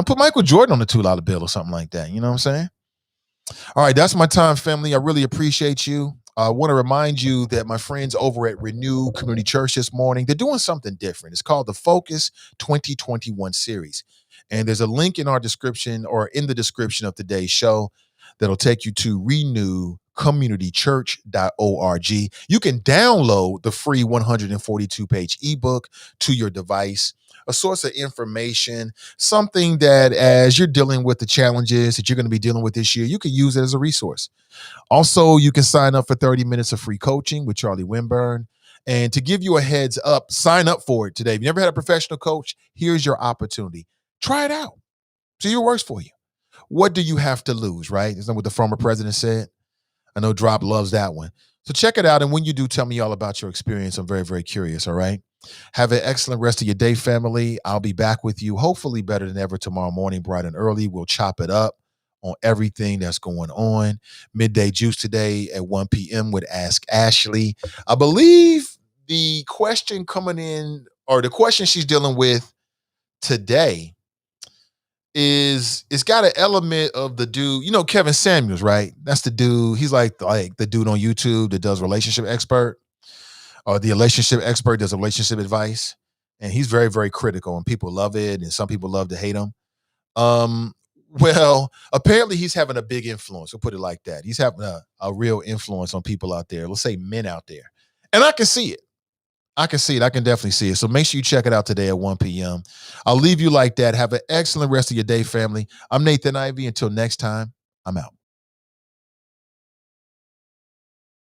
Put Michael Jordan on the $2 bill or something like that. You know what I'm saying? All right, that's my time, family. I really appreciate you. I want to remind you that my friends over at Renew Community Church this morning, they're doing something different. It's called the Focus 2021 series. And there's a link in our description or in the description of today's show that'll take you to renewcommunitychurch.org. You can download the free 142-page ebook to your device, a source of information, something that as you're dealing with the challenges that you're going to be dealing with this year, you can use it as a resource. Also, you can sign up for 30 minutes of free coaching with Charlie Winburn. And to give you a heads up, sign up for it today. If you never had a professional coach, here's your opportunity. Try it out. See what works for you. What do you have to lose, right? Isn't that what the former president said? I know Drop loves that one. So check it out. And when you do, tell me all about your experience. I'm very, very curious, all right? Have an excellent rest of your day, family. I'll be back with you, hopefully better than ever tomorrow morning, bright and early. We'll chop it up on everything that's going on. Midday Juice today at 1 p.m. with Ask Ashley. I believe the question coming in, or the question she's dealing with today, it's got an element of the dude, Kevin Samuels, right? That's the dude. He's like the dude on YouTube that does relationship expert, or the relationship expert does relationship advice. And he's very, very critical, and people love it. And some people love to hate him. Well, apparently he's having a big influence. We'll put it like that. He's having a real influence on people out there. Let's say men out there. And I can see it. I can definitely see it. So make sure you check it out today at 1 p.m. I'll leave you like that. Have an excellent rest of your day, family. I'm Nathan Ivey. Until next time, I'm out.